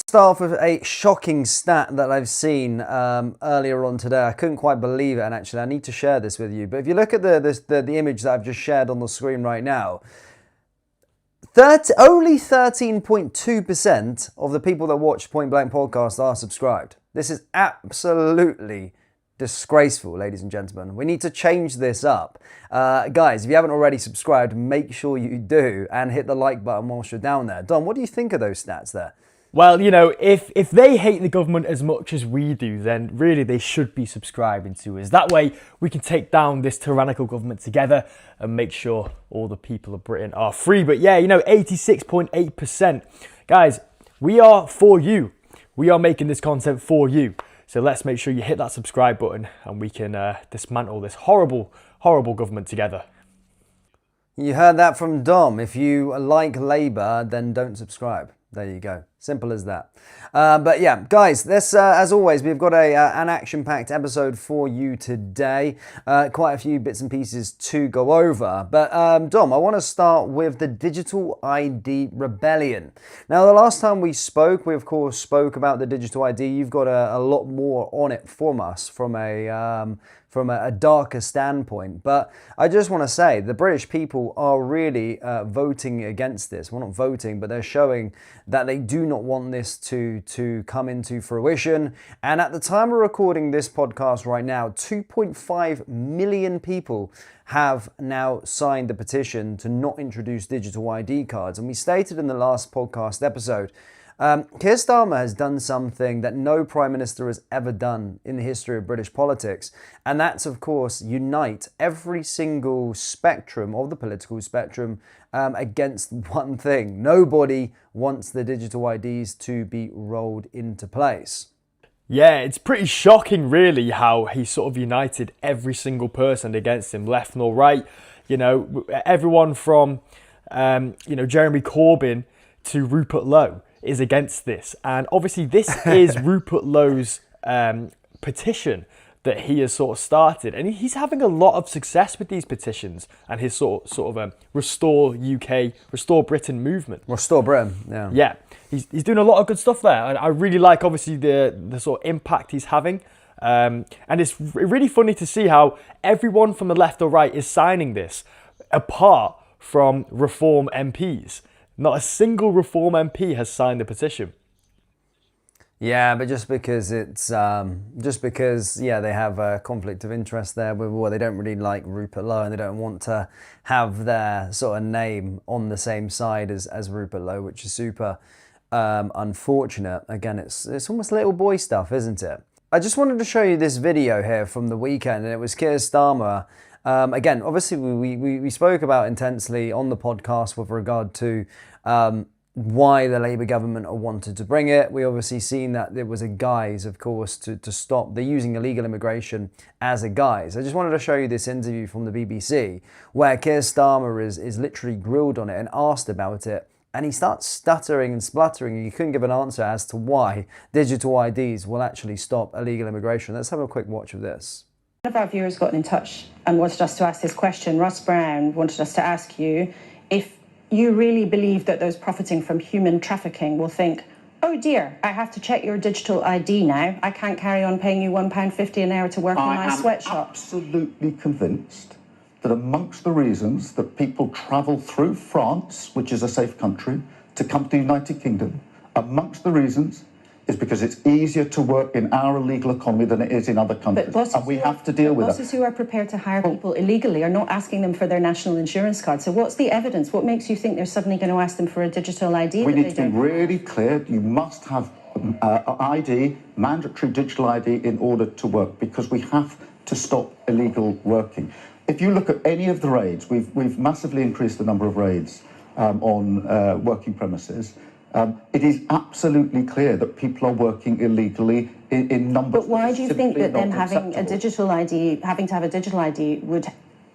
Start off with a shocking stat that I've seen earlier on today. I couldn't quite believe it, and actually I need to share this with you. But if you look at the image that I've just shared on the screen right now, only 13.2% of the people that watch Point Blank Podcast are subscribed. This is absolutely disgraceful, ladies and gentlemen. We need to change this up. Guys, if you haven't already subscribed, make sure you do and hit the like button whilst you're down there. Don, what do you think of those stats there? Well, you know, if they hate the government as much as we do, then really they should be subscribing to us. That way we can take down this tyrannical government together and make sure all the people of Britain are free. But yeah, you know, 86.8%. Guys, we are for you. We are making this content for you. So let's make sure you hit that subscribe button and we can dismantle this horrible, horrible government together. You heard that from Dom. If you like Labour, then don't subscribe. There you go. Simple as that. But yeah, guys, this, as always, we've got an action-packed episode for you today. Quite a few bits and pieces to go over. But Dom, I want to start with the Digital ID rebellion. Now, the last time we spoke, we of course spoke about the Digital ID. You've got a lot more on it from us from a darker standpoint. But I just want to say the British people are really voting against this. Well, not voting, but they're showing that they do not want this to come into fruition. And at the time we're recording this podcast right now, 2.5 million people have now signed the petition to not introduce digital ID cards. And we stated in the last podcast episode, Keir Starmer has done something that no Prime Minister has ever done in the history of British politics, and that's, of course, unite every single spectrum of the political spectrum against one thing. Nobody wants the digital IDs to be rolled into place. Yeah, it's pretty shocking, really, how he sort of united every single person against him, left nor right. You know, everyone from, Jeremy Corbyn to Rupert Lowe is against this. And obviously this is Rupert Lowe's petition that he has sort of started. And he's having a lot of success with these petitions and his sort of Restore UK, Restore Britain movement. Restore Britain, yeah. Yeah, he's doing a lot of good stuff there. And I really like, obviously, the sort of impact he's having. And it's really funny to see how everyone from the left or right is signing this, apart from Reform MPs. Not a single Reform MP has signed the petition. Yeah, but just because they have a conflict of interest there, they don't really like Rupert Lowe and they don't want to have their sort of name on the same side as Rupert Lowe, which is super unfortunate. Again, it's almost little boy stuff, isn't it? I just wanted to show you this video here from the weekend, and it was Keir Starmer. Again, obviously, we spoke about intensely on the podcast with regard to why the Labour government wanted to bring it. We obviously seen that there was a guise, of course, to stop. They're using illegal immigration as a guise. I just wanted to show you this interview from the BBC where Keir Starmer is literally grilled on it and asked about it. And he starts stuttering and spluttering, and he couldn't give an answer as to why digital IDs will actually stop illegal immigration. Let's have a quick watch of this. One of our viewers got in touch and wanted us to ask this question. Ross Brown wanted us to ask you if you really believe that those profiting from human trafficking will think, oh dear, I have to check your digital ID now. I can't carry on paying you £1.50 an hour to work in my sweatshop. I am absolutely convinced that amongst the reasons that people travel through France, which is a safe country, to come to the United Kingdom, amongst the reasons is because it's easier to work in our illegal economy than it is in other countries. And we have to deal with that. Bosses who are prepared to hire people illegally are not asking them for their national insurance card. So what's the evidence? What makes you think they're suddenly going to ask them for a digital ID? We need to be really clear. You must have ID, mandatory digital ID, in order to work, because we have to stop illegal working. If you look at any of the raids, we've massively increased the number of raids on working premises. It is absolutely clear that people are working illegally in numbers. But why do you think that then having a digital ID, having to have a digital ID would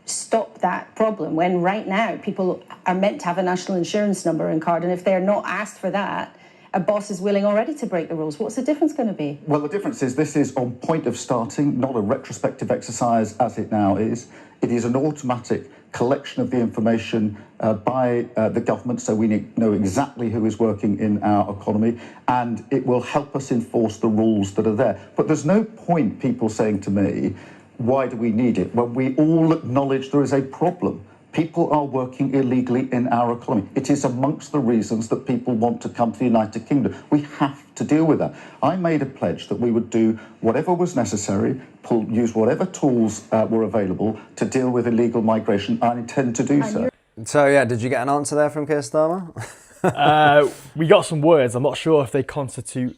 stop that problem, when right now people are meant to have a national insurance number and card, and if they're not asked for that a boss is willing already to break the rules. What's the difference going to be? Well, the difference is this is on point of starting, not a retrospective exercise as it now is. It is an automatic collection of the information by the government, so we know exactly who is working in our economy, and it will help us enforce the rules that are there. But there's no point people saying to me, why do we need it? When we all acknowledge there is a problem. People are working illegally in our economy. It is amongst the reasons that people want to come to the United Kingdom. We have to deal with that. I made a pledge that we would do whatever was necessary, use whatever tools were available to deal with illegal migration. I intend to do so. So yeah, did you get an answer there from Keir Starmer? We got some words. I'm not sure if they constitute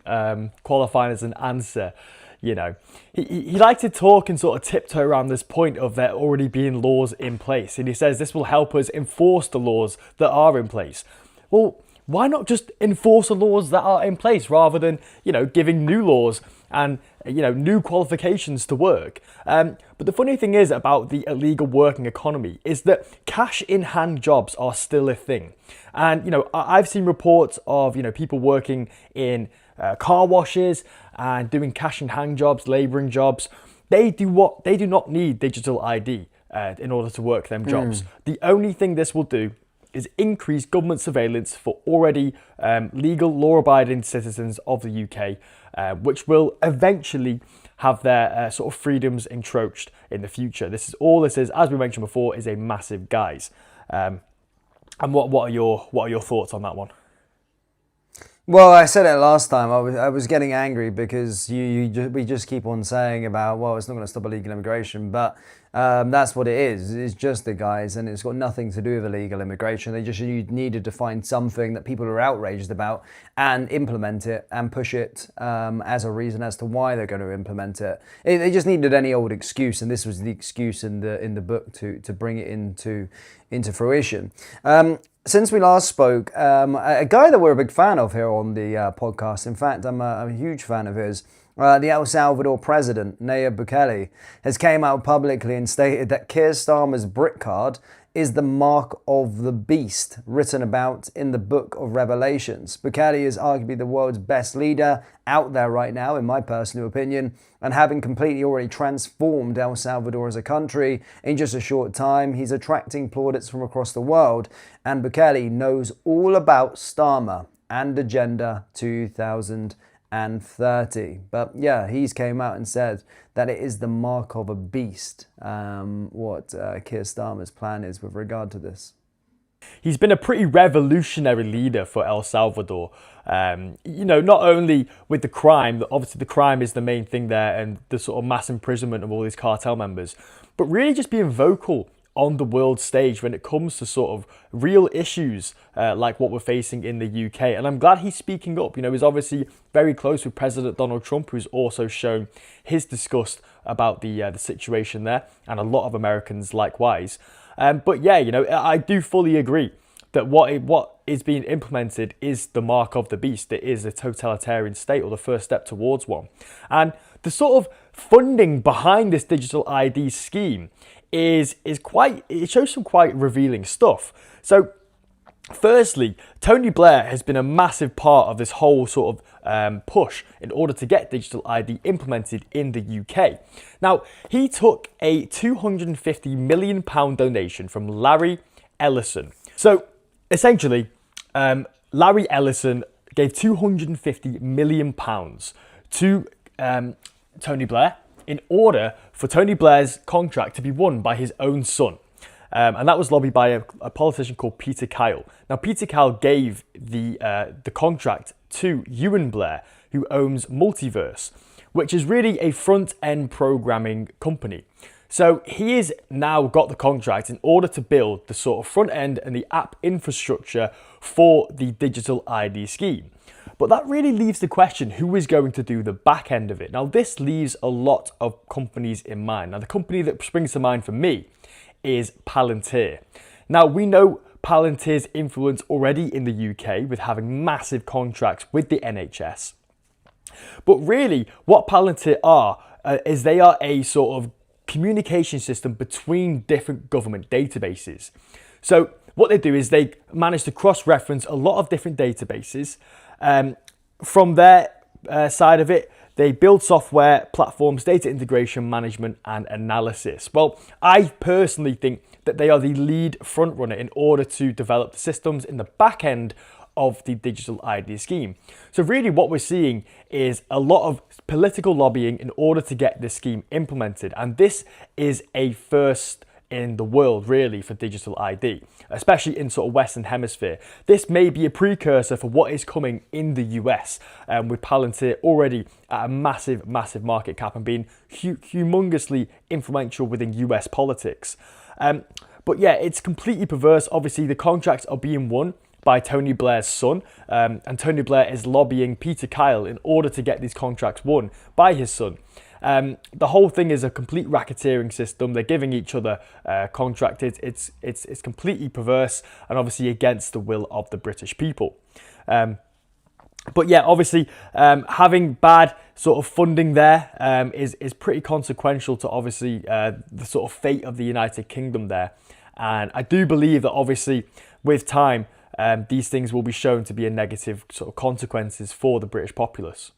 qualifying as an answer. You know, he liked to talk and sort of tiptoe around this point of there already being laws in place. And he says this will help us enforce the laws that are in place. Well, why not just enforce the laws that are in place rather than, you know, giving new laws and, you know, new qualifications to work? But the funny thing is about the illegal working economy is that cash in hand jobs are still a thing. And, you know, I've seen reports of, you know, people working in car washes and doing cash in hand jobs, labouring jobs. They do not need digital ID in order to work them jobs. The only thing this will do is increase government surveillance for already legal, law-abiding citizens of the UK, which will eventually have their sort of freedoms encroached in the future. This is, as we mentioned before, is a massive guise. And what are your thoughts on that one? Well, I said it last time. I was getting angry because we just keep on saying about, well, it's not going to stop illegal immigration, but that's what it is. It's just the guys, and it's got nothing to do with illegal immigration. They just needed to find something that people are outraged about and implement it and push it as a reason as to why they're going to implement it. They just needed any old excuse, and this was the excuse in the book to bring it into fruition. Since we last spoke, a guy that we're a big fan of here on the podcast, in fact, I'm a huge fan of his, the El Salvador president, Nayib Bukele, has came out publicly and stated that Keir Starmer's BRIC card is the mark of the beast written about in the book of Revelations. Bukele is arguably the world's best leader out there right now, in my personal opinion, and having completely already transformed El Salvador as a country in just a short time, he's attracting plaudits from across the world, and Bukele knows all about Starmer and Agenda 2030. But yeah, he's came out and said that it is the mark of a beast, what Keir Starmer's plan is with regard to this. He's been a pretty revolutionary leader for El Salvador. You know, not only with the crime, obviously the crime is the main thing there and the sort of mass imprisonment of all these cartel members, but really just being vocal on the world stage when it comes to sort of real issues like what we're facing in the UK. And I'm glad he's speaking up. You know, he's obviously very close with President Donald Trump, who's also shown his disgust about the situation there, and a lot of Americans likewise. But yeah, you know, I do fully agree that what is being implemented is the mark of the beast. It is a totalitarian state, or the first step towards one. And the sort of funding behind this digital ID scheme it shows some quite revealing stuff. So firstly, Tony Blair has been a massive part of this whole sort of push in order to get digital ID implemented in the UK. Now, he took a £250 million donation from Larry Ellison. So essentially, Larry Ellison gave £250 million to Tony Blair in order for Tony Blair's contract to be won by his own son. And that was lobbied by a politician called Peter Kyle. Now, Peter Kyle gave the contract to Ewan Blair, who owns Multiverse, which is really a front-end programming company. So he has now got the contract in order to build the sort of front end and the app infrastructure for the digital ID scheme. But that really leaves the question, who is going to do the back end of it? Now, this leaves a lot of companies in mind. Now, the company that springs to mind for me is Palantir. Now, we know Palantir's influence already in the UK with having massive contracts with the NHS. But really, what Palantir are is they are a sort of communication system between different government databases. So what they do is they manage to cross-reference a lot of different databases from their side of it, they build software, platforms, data integration, management, and analysis. Well, I personally think that they are the lead front runner in order to develop the systems in the back end of the digital ID scheme. So really what we're seeing is a lot of political lobbying in order to get this scheme implemented. And this is a first in the world really for digital ID, especially in sort of Western Hemisphere. This may be a precursor for what is coming in the US, with Palantir already at a massive market cap and being humongously influential within US politics. But yeah, it's completely perverse. Obviously, the contracts are being won by Tony Blair's son, and Tony Blair is lobbying Peter Kyle in order to get these contracts won by his son. The whole thing is a complete racketeering system. They're giving each other contracts. It's completely perverse and obviously against the will of the British people. But yeah, obviously having bad sort of funding there is pretty consequential to obviously the sort of fate of the United Kingdom there. And I do believe that obviously with time, these things will be shown to be a negative sort of consequences for the British populace.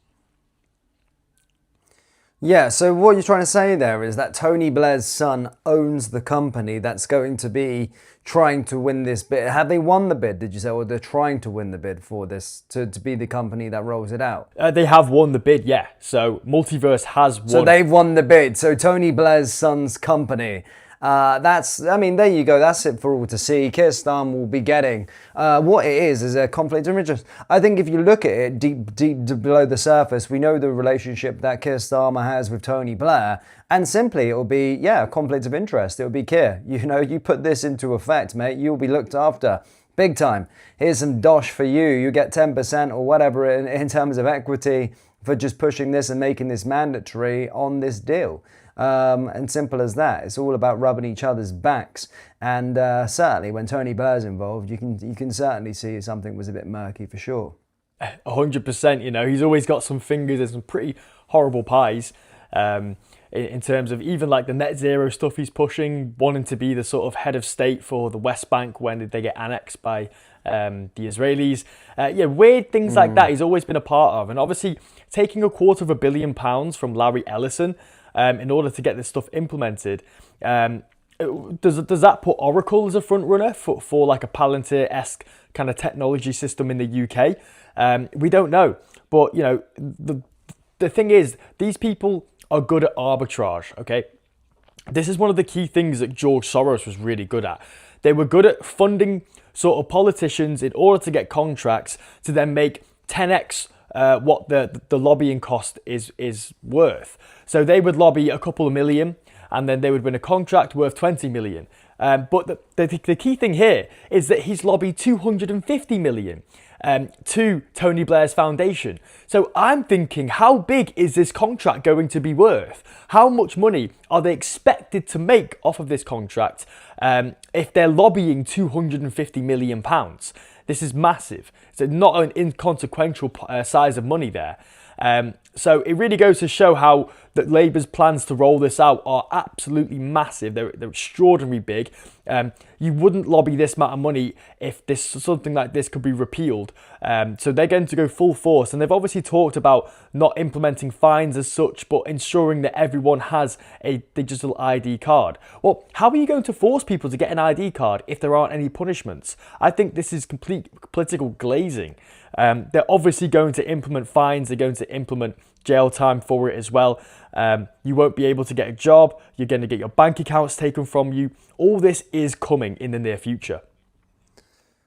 Yeah, so what you're trying to say there is that Tony Blair's son owns the company that's going to be trying to win this bid. Have they won the bid, did you say, or they're trying to win the bid for this, to be the company that rolls it out? They have won the bid, yeah. So Multiverse has won. So they've won the bid. So Tony Blair's son's company. I mean, there you go. That's it for all to see. Keir Starmer will be getting what it is a conflict of interest. I think if you look at it deep below the surface, we know the relationship that Keir Starmer has with Tony Blair, and simply it will be, yeah, a conflict of interest. It will be Keir, you know, you put this into effect, mate, you'll be looked after. Big time. Here's some dosh for you. You get 10% or whatever in terms of equity for just pushing this and making this mandatory on this deal. And simple as that. It's all about rubbing each other's backs. And certainly when Tony Blair's involved, you can certainly see something was a bit murky for sure. 100%, you know, he's always got some fingers in some pretty horrible pies. In terms of even like the net zero stuff he's pushing, wanting to be the sort of head of state for the West Bank when they get annexed by the Israelis. Yeah, weird things like that he's always been a part of. And obviously taking £250 million from Larry Ellison in order to get this stuff implemented. Does that put Oracle as a front runner for like a Palantir-esque kind of technology system in the UK? We don't know. But, you know, the thing is, these people are good at arbitrage, okay? This is one of the key things that George Soros was really good at. They were good at funding sort of politicians in order to get contracts to then make 10x what the lobbying cost is worth. So they would lobby a couple of million and then they would win a contract worth 20 million. But the key thing here is that he's lobbied 250 million to Tony Blair's foundation. So I'm thinking, how big is this contract going to be worth? How much money are they expected to make off of this contract if they're lobbying 250 million pounds? This is massive. It's not an inconsequential size of money there. So it really goes to show how that Labour's plans to roll this out are absolutely massive. They're extraordinarily big. You wouldn't lobby this amount of money if something like this could be repealed. So they're going to go full force. And they've obviously talked about not implementing fines as such, but ensuring that everyone has a digital ID card. Well, how are you going to force people to get an ID card if there aren't any punishments? I think this is complete political glazing. They're obviously going to implement fines. They're going to implement jail time for it as well. You won't be able to get a job. You're going to get your bank accounts taken from you. All this is coming in the near future.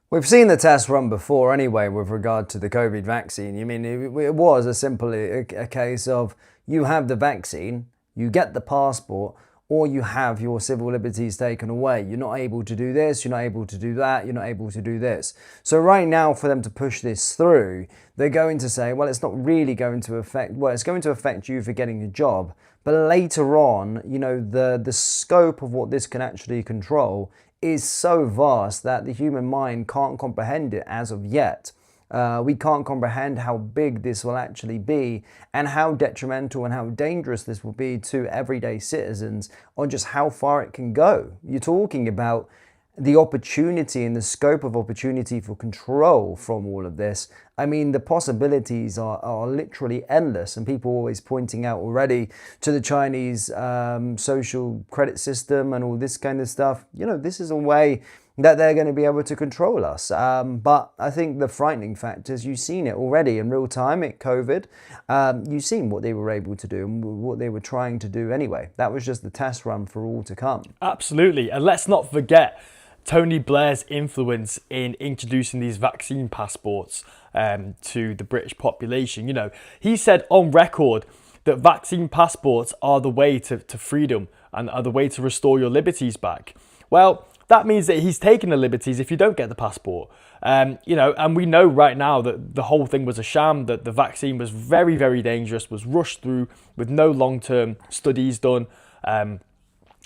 We've seen the test run before anyway with regard to the COVID vaccine. I mean, it was a case of you have the vaccine, you get the passport, or you have your civil liberties taken away. You're not able to do this, you're not able to do that, you're not able to do this. So right now, for them to push this through, they're going to say, well, it's not really going to affect, well, it's going to affect you for getting a job. But later on, you know, the scope of what this can actually control is so vast that the human mind can't comprehend it as of yet. We can't comprehend how big this will actually be and how detrimental and how dangerous this will be to everyday citizens on just how far it can go. You're talking about the opportunity and the scope of opportunity for control from all of this, I mean, the possibilities are literally endless, and people are always pointing out already to the Chinese social credit system and all this kind of stuff. You know, this is a way that they're going to be able to control us. But I think the frightening fact is you've seen it already in real time at COVID. You've seen what they were able to do and what they were trying to do anyway. That was just the test run for all to come. Absolutely. And let's not forget Tony Blair's influence in introducing these vaccine passports to the British population. You know, he said on record that vaccine passports are the way to freedom and are the way to restore your liberties back. Well, that means that he's taking the liberties if you don't get the passport. You know, and we know right now that the whole thing was a sham, that the vaccine was very, very dangerous, was rushed through with no long-term studies done.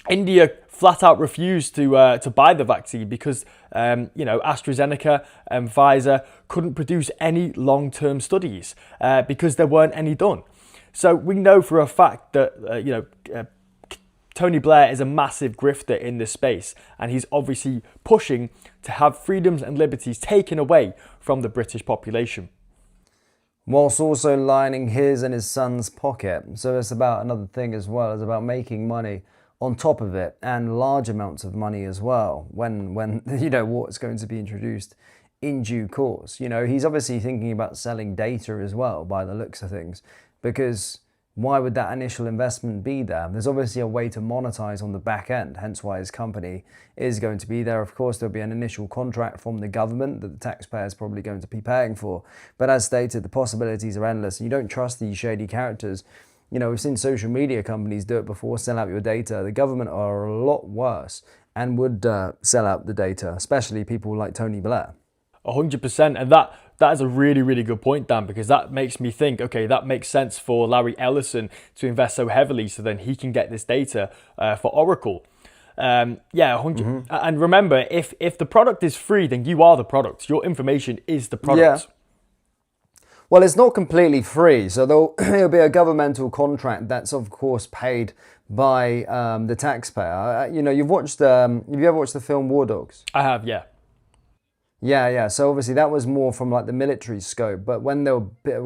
India flat out refused to buy the vaccine because, you know, AstraZeneca and Pfizer couldn't produce any long-term studies because there weren't any done. So we know for a fact that, you know, Tony Blair is a massive grifter in this space, and he's obviously pushing to have freedoms and liberties taken away from the British population, whilst also lining his and his son's pocket. So it's about another thing as well. It's about making money on top of it, and large amounts of money as well when you know what's going to be introduced in due course. You know, he's obviously thinking about selling data as well by the looks of things, because why would that initial investment be there? There's obviously a way to monetize on the back end, hence why his company is going to be there. Of course, there'll be an initial contract from the government that the taxpayer is probably going to be paying for. But as stated, the possibilities are endless, and you don't trust these shady characters. You know, we've seen social media companies do it before, sell out your data. The government are a lot worse and would sell out the data, especially people like Tony Blair. 100%. And that is a really, really good point, Dan, because that makes me think, okay, that makes sense for Larry Ellison to invest so heavily so then he can get this data for Oracle. Yeah, 100. And remember, if the product is free, then you are the product. Your information is the product. Yeah. Well, it's not completely free, so there'll be a governmental contract that's, of course, paid by the taxpayer. You know, have you ever watched the film War Dogs? I have, yeah. Yeah. So obviously that was more from like the military scope. But when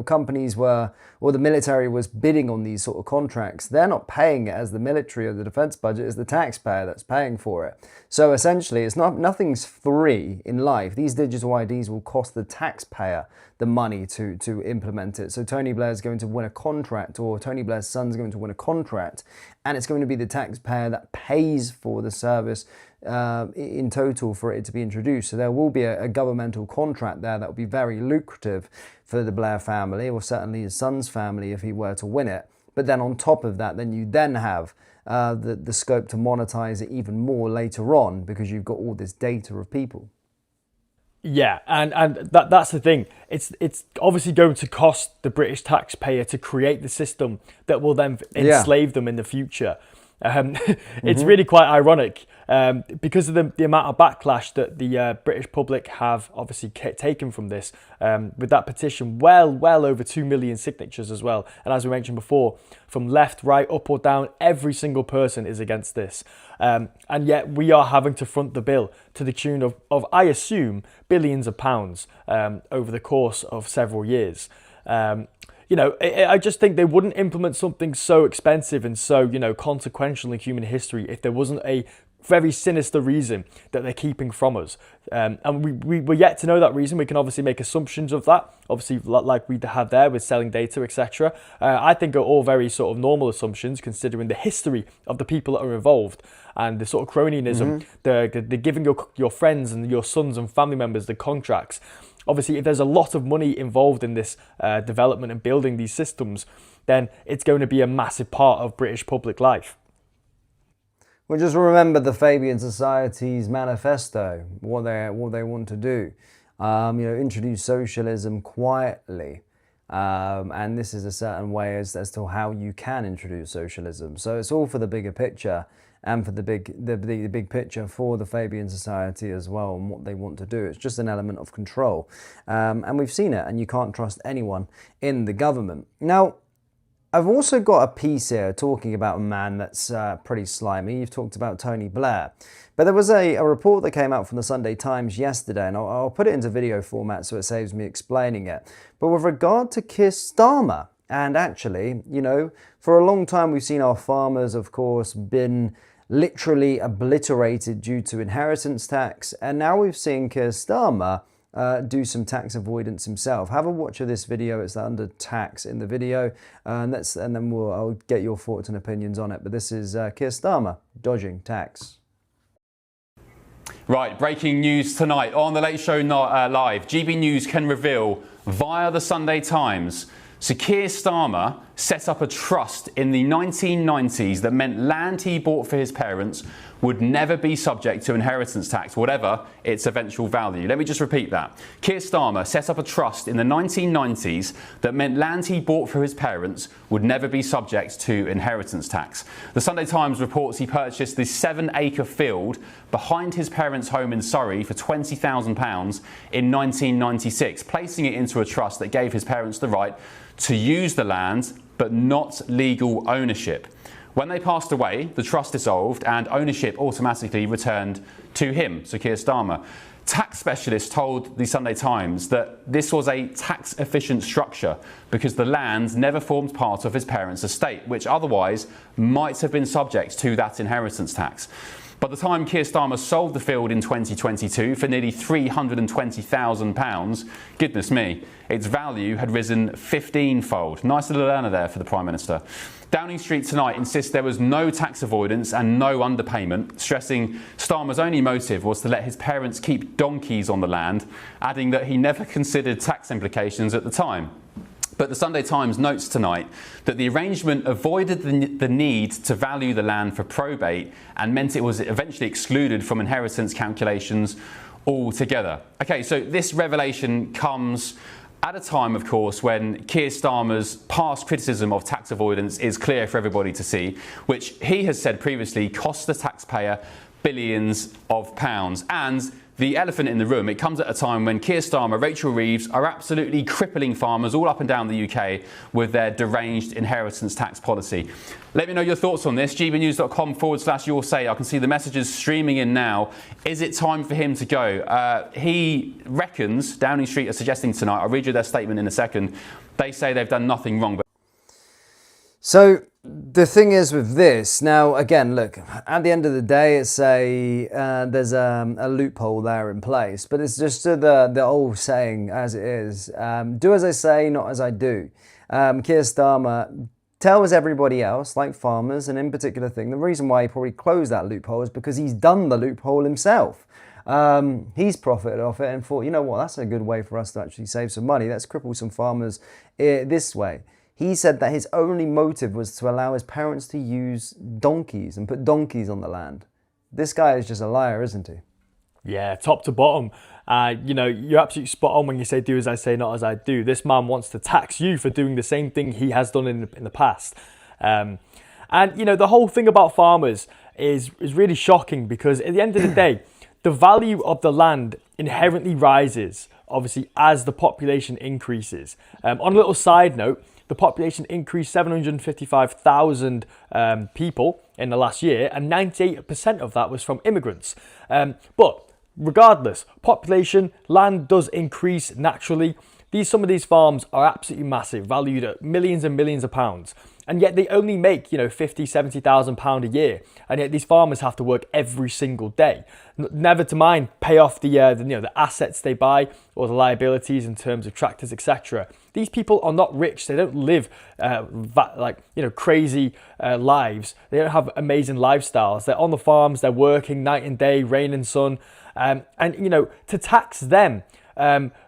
companies were, or the military was bidding on these sort of contracts, they're not paying it as the military or the defense budget, it's the taxpayer that's paying for it. So essentially, nothing's free in life. These digital IDs will cost the taxpayer the money to implement it. So Tony Blair's going to win a contract, or Tony Blair's son's going to win a contract, and it's going to be the taxpayer that pays for the service in total for it to be introduced. So there will be a governmental contract there that will be very lucrative for the Blair family, or certainly his son's family if he were to win it. But then on top of that, then you then have the scope to monetize it even more later on, because you've got all this data of people. Yeah, and that's the thing. It's obviously going to cost the British taxpayer to create the system that will then enslave them in the future. It's really quite ironic because of the amount of backlash that the British public have obviously taken from this, with that petition well over 2 million signatures as well. And as we mentioned before, from left, right, up or down, every single person is against this. And yet we are having to front the bill to the tune of I assume, billions of pounds over the course of several years. You know, I just think they wouldn't implement something so expensive and so, you know, consequential in human history if there wasn't a very sinister reason that they're keeping from us. And we're yet to know that reason. We can obviously make assumptions of that, obviously, like we have there with selling data, etc. I think are all very sort of normal assumptions considering the history of the people that are involved and the sort of cronyism, the giving your friends and your sons and family members the contracts. Obviously, if there's a lot of money involved in this development and building these systems, then it's going to be a massive part of British public life. Well, just remember the Fabian Society's manifesto, what they want to do. You know, introduce socialism quietly. And this is a certain way as to how you can introduce socialism. So it's all for the bigger picture, and for the big picture for the Fabian Society as well, and what they want to do. It's just an element of control. And we've seen it, and you can't trust anyone in the government. Now, I've also got a piece here talking about a man that's pretty slimy. You've talked about Tony Blair. But there was a report that came out from the Sunday Times yesterday, and I'll put it into video format so it saves me explaining it. But with regard to Keir Starmer, and actually, you know, for a long time we've seen our farmers, of course, been literally obliterated due to inheritance tax, and now we've seen Keir Starmer do some tax avoidance himself. Have a watch of this video. It's under tax in the video, and then I'll get your thoughts and opinions on it. But this is Keir Starmer dodging tax. Right, breaking news tonight on the Late Show Live. GB News can reveal via the Sunday Times. So Keir Starmer set up a trust in the 1990s that meant land he bought for his parents would never be subject to inheritance tax, whatever its eventual value. Let me just repeat that. Keir Starmer set up a trust in the 1990s that meant land he bought for his parents would never be subject to inheritance tax. The Sunday Times reports he purchased the 7-acre field behind his parents' home in Surrey for £20,000 in 1996, placing it into a trust that gave his parents the right to use the land but not legal ownership. When they passed away, the trust dissolved and ownership automatically returned to him, so Keir Starmer. Tax specialists told the Sunday Times that this was a tax-efficient structure because the land never formed part of his parents' estate, which otherwise might have been subject to that inheritance tax. By the time Keir Starmer sold the field in 2022 for nearly £320,000, goodness me, its value had risen 15-fold. Nice little earner there for the Prime Minister. Downing Street tonight insists there was no tax avoidance and no underpayment, stressing Starmer's only motive was to let his parents keep donkeys on the land, adding that he never considered tax implications at the time. But the Sunday Times notes tonight that the arrangement avoided the need to value the land for probate and meant it was eventually excluded from inheritance calculations altogether. Okay, so this revelation comes at a time, of course, when Keir Starmer's past criticism of tax avoidance is clear for everybody to see, which he has said previously costs the taxpayer billions of pounds. And the elephant in the room, it comes at a time when Keir Starmer, Rachel Reeves are absolutely crippling farmers all up and down the UK with their deranged inheritance tax policy. Let me know your thoughts on this. gbnews.com/your say. I can see the messages streaming in now. Is it time for him to go? He reckons, Downing Street are suggesting tonight, I'll read you their statement in a second, they say they've done nothing wrong. So the thing is with this, now again, look, at the end of the day, it's there's a loophole there in place, but it's just the old saying as it is, do as I say, not as I do. Keir Starmer tells everybody else, like farmers, and in particular thing, the reason why he probably closed that loophole is because he's done the loophole himself. He's profited off it and thought, you know what, that's a good way for us to actually save some money. Let's cripple some farmers this way. He said that his only motive was to allow his parents to use donkeys and put donkeys on the land. This guy is just a liar, isn't he? Yeah, top to bottom. You know, you're absolutely spot on when you say do as I say, not as I do. This man wants to tax you for doing the same thing he has done in the past. And, you know, the whole thing about farmers is really shocking because at the end of the day, the value of the land inherently rises, obviously, as the population increases. On a little side note, the population increased 755,000 people in the last year, and 98% of that was from immigrants. But regardless, population, land does increase naturally. Some of these farms are absolutely massive, valued at millions and millions of pounds. And yet they only make, you know, 50, 70,000 pounds a year. And yet these farmers have to work every single day. Never to mind pay off the assets they buy or the liabilities in terms of tractors, etc. These people are not rich. They don't live crazy lives. They don't have amazing lifestyles. They're on the farms. They're working night and day, rain and sun. And you know, to tax them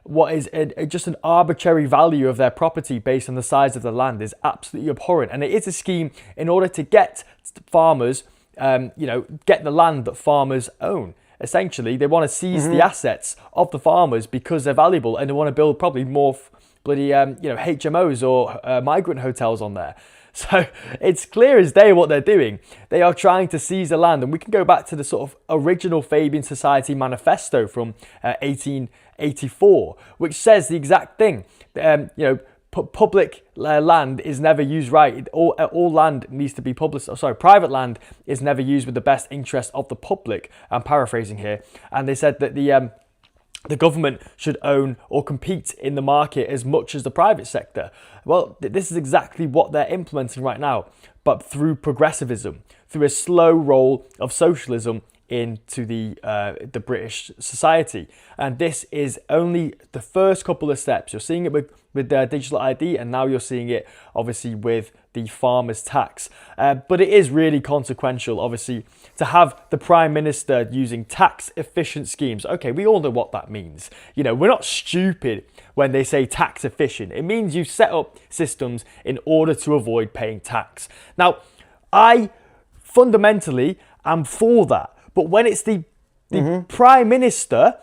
what is just an arbitrary value of their property based on the size of the land is absolutely abhorrent. And it is a scheme in order to get farmers, get the land that farmers own. Essentially, they want to seize the assets of the farmers because they're valuable, and they want to build probably more bloody HMOs or migrant hotels on there. So it's clear as day what they're doing. They are trying to seize the land, and we can go back to the sort of original Fabian Society manifesto from 1884, which says the exact thing. public land is never used right. All land needs to be public. Sorry, private land is never used with the best interest of the public. I'm paraphrasing here. And they said that the government should own or compete in the market as much as the private sector. Well, this is exactly what they're implementing right now, but through progressivism, through a slow roll of socialism into the British society. And this is only the first couple of steps. You're seeing it with digital ID, and now you're seeing it obviously with the farmer's tax. But it is really consequential, obviously, to have the Prime Minister using tax efficient schemes. Okay, we all know what that means. You know, we're not stupid when they say tax efficient. It means you set up systems in order to avoid paying tax. Now, I fundamentally am for that. But when it's the Prime Minister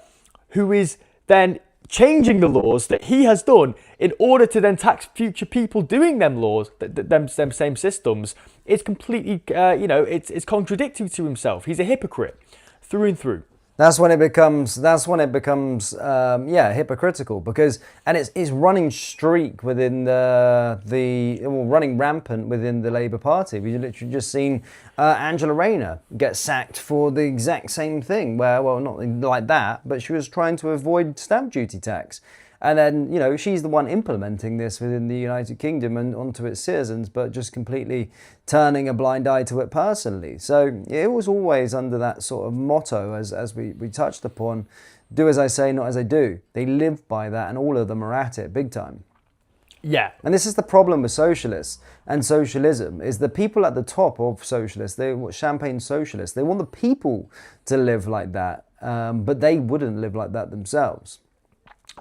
who is then changing the laws that he has done in order to then tax future people doing them laws, them same systems, it's completely, it's contradictory to himself. He's a hypocrite through and through. That's when it becomes hypocritical, because it's running streak within running rampant within the Labour Party. We literally just seen Angela Rayner get sacked for the exact same thing, where, well, not like that, but she was trying to avoid stamp duty tax. And then, you know, she's the one implementing this within the United Kingdom and onto its citizens, but just completely turning a blind eye to it personally. So it was always under that sort of motto, as we touched upon, do as I say, not as I do. They live by that, and all of them are at it big time. Yeah. And this is the problem with socialists and socialism, is the people at the top of socialists, champagne socialists, they want the people to live like that, but they wouldn't live like that themselves.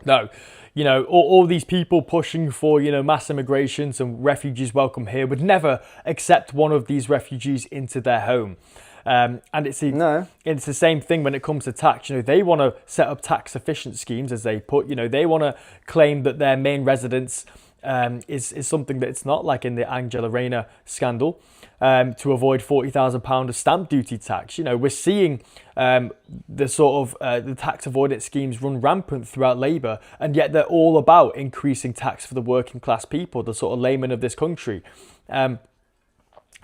No, you know, all these people pushing for, you know, mass immigration, some refugees welcome here, would never accept one of these refugees into their home. And it's the same thing when it comes to tax. You know, they want to set up tax efficient schemes, as they put. You know, they want to claim that their main residence is something that it's not, like in the Angela Rayner scandal, to avoid £40,000 of stamp duty tax. You know, we're seeing the sort of the tax avoidance schemes run rampant throughout Labour, and yet they're all about increasing tax for the working class people, the sort of laymen of this country.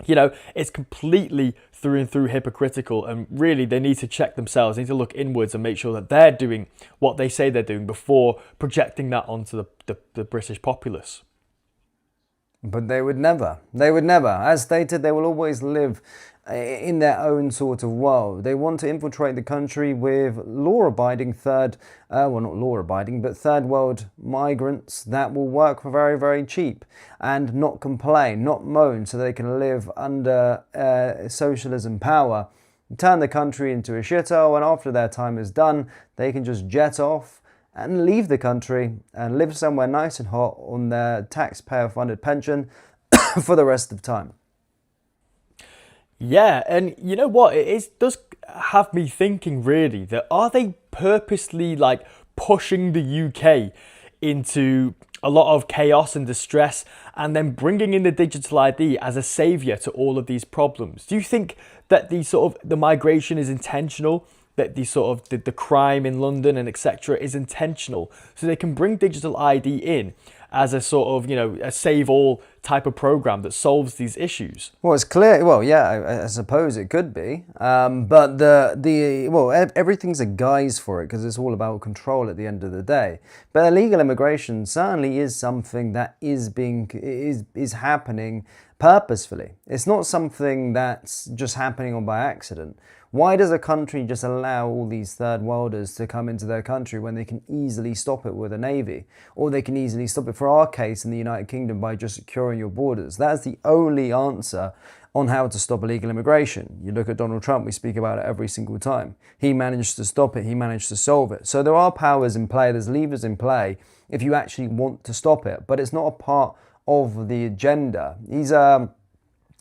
You know, it's completely through and through hypocritical, and really they need to check themselves. They need to look inwards and make sure that they're doing what they say they're doing before projecting that onto the British populace. But they would never. As stated, they will always live in their own sort of world. They want to infiltrate the country with law-abiding third world migrants that will work for very, very cheap and not complain, not moan, so they can live under socialism power, turn the country into a shithole, and after their time is done, they can just jet off and leave the country and live somewhere nice and hot on their taxpayer-funded pension for the rest of time. Yeah, and you know what? It does have me thinking, really, that are they purposely like pushing the UK into a lot of chaos and distress, and then bringing in the digital ID as a saviour to all of these problems? Do you think that the migration is intentional? That the crime in London and etc. is intentional, so they can bring digital ID in as a sort of, you know, a save-all type of program that solves these issues? Well, it's clear. Well, yeah, I suppose it could be, but everything's a guise for it, because it's all about control at the end of the day. But illegal immigration certainly is something that is happening purposefully. It's not something that's just happening on by accident. Why does a country just allow all these third worlders to come into their country when they can easily stop it with a navy? Or they can easily stop it, for our case in the United Kingdom, by just securing your borders. That's the only answer on how to stop illegal immigration. You look at Donald Trump, we speak about it every single time. He managed to stop it, he managed to solve it. So there are powers in play, there's levers in play if you actually want to stop it, but it's not a part of the agenda.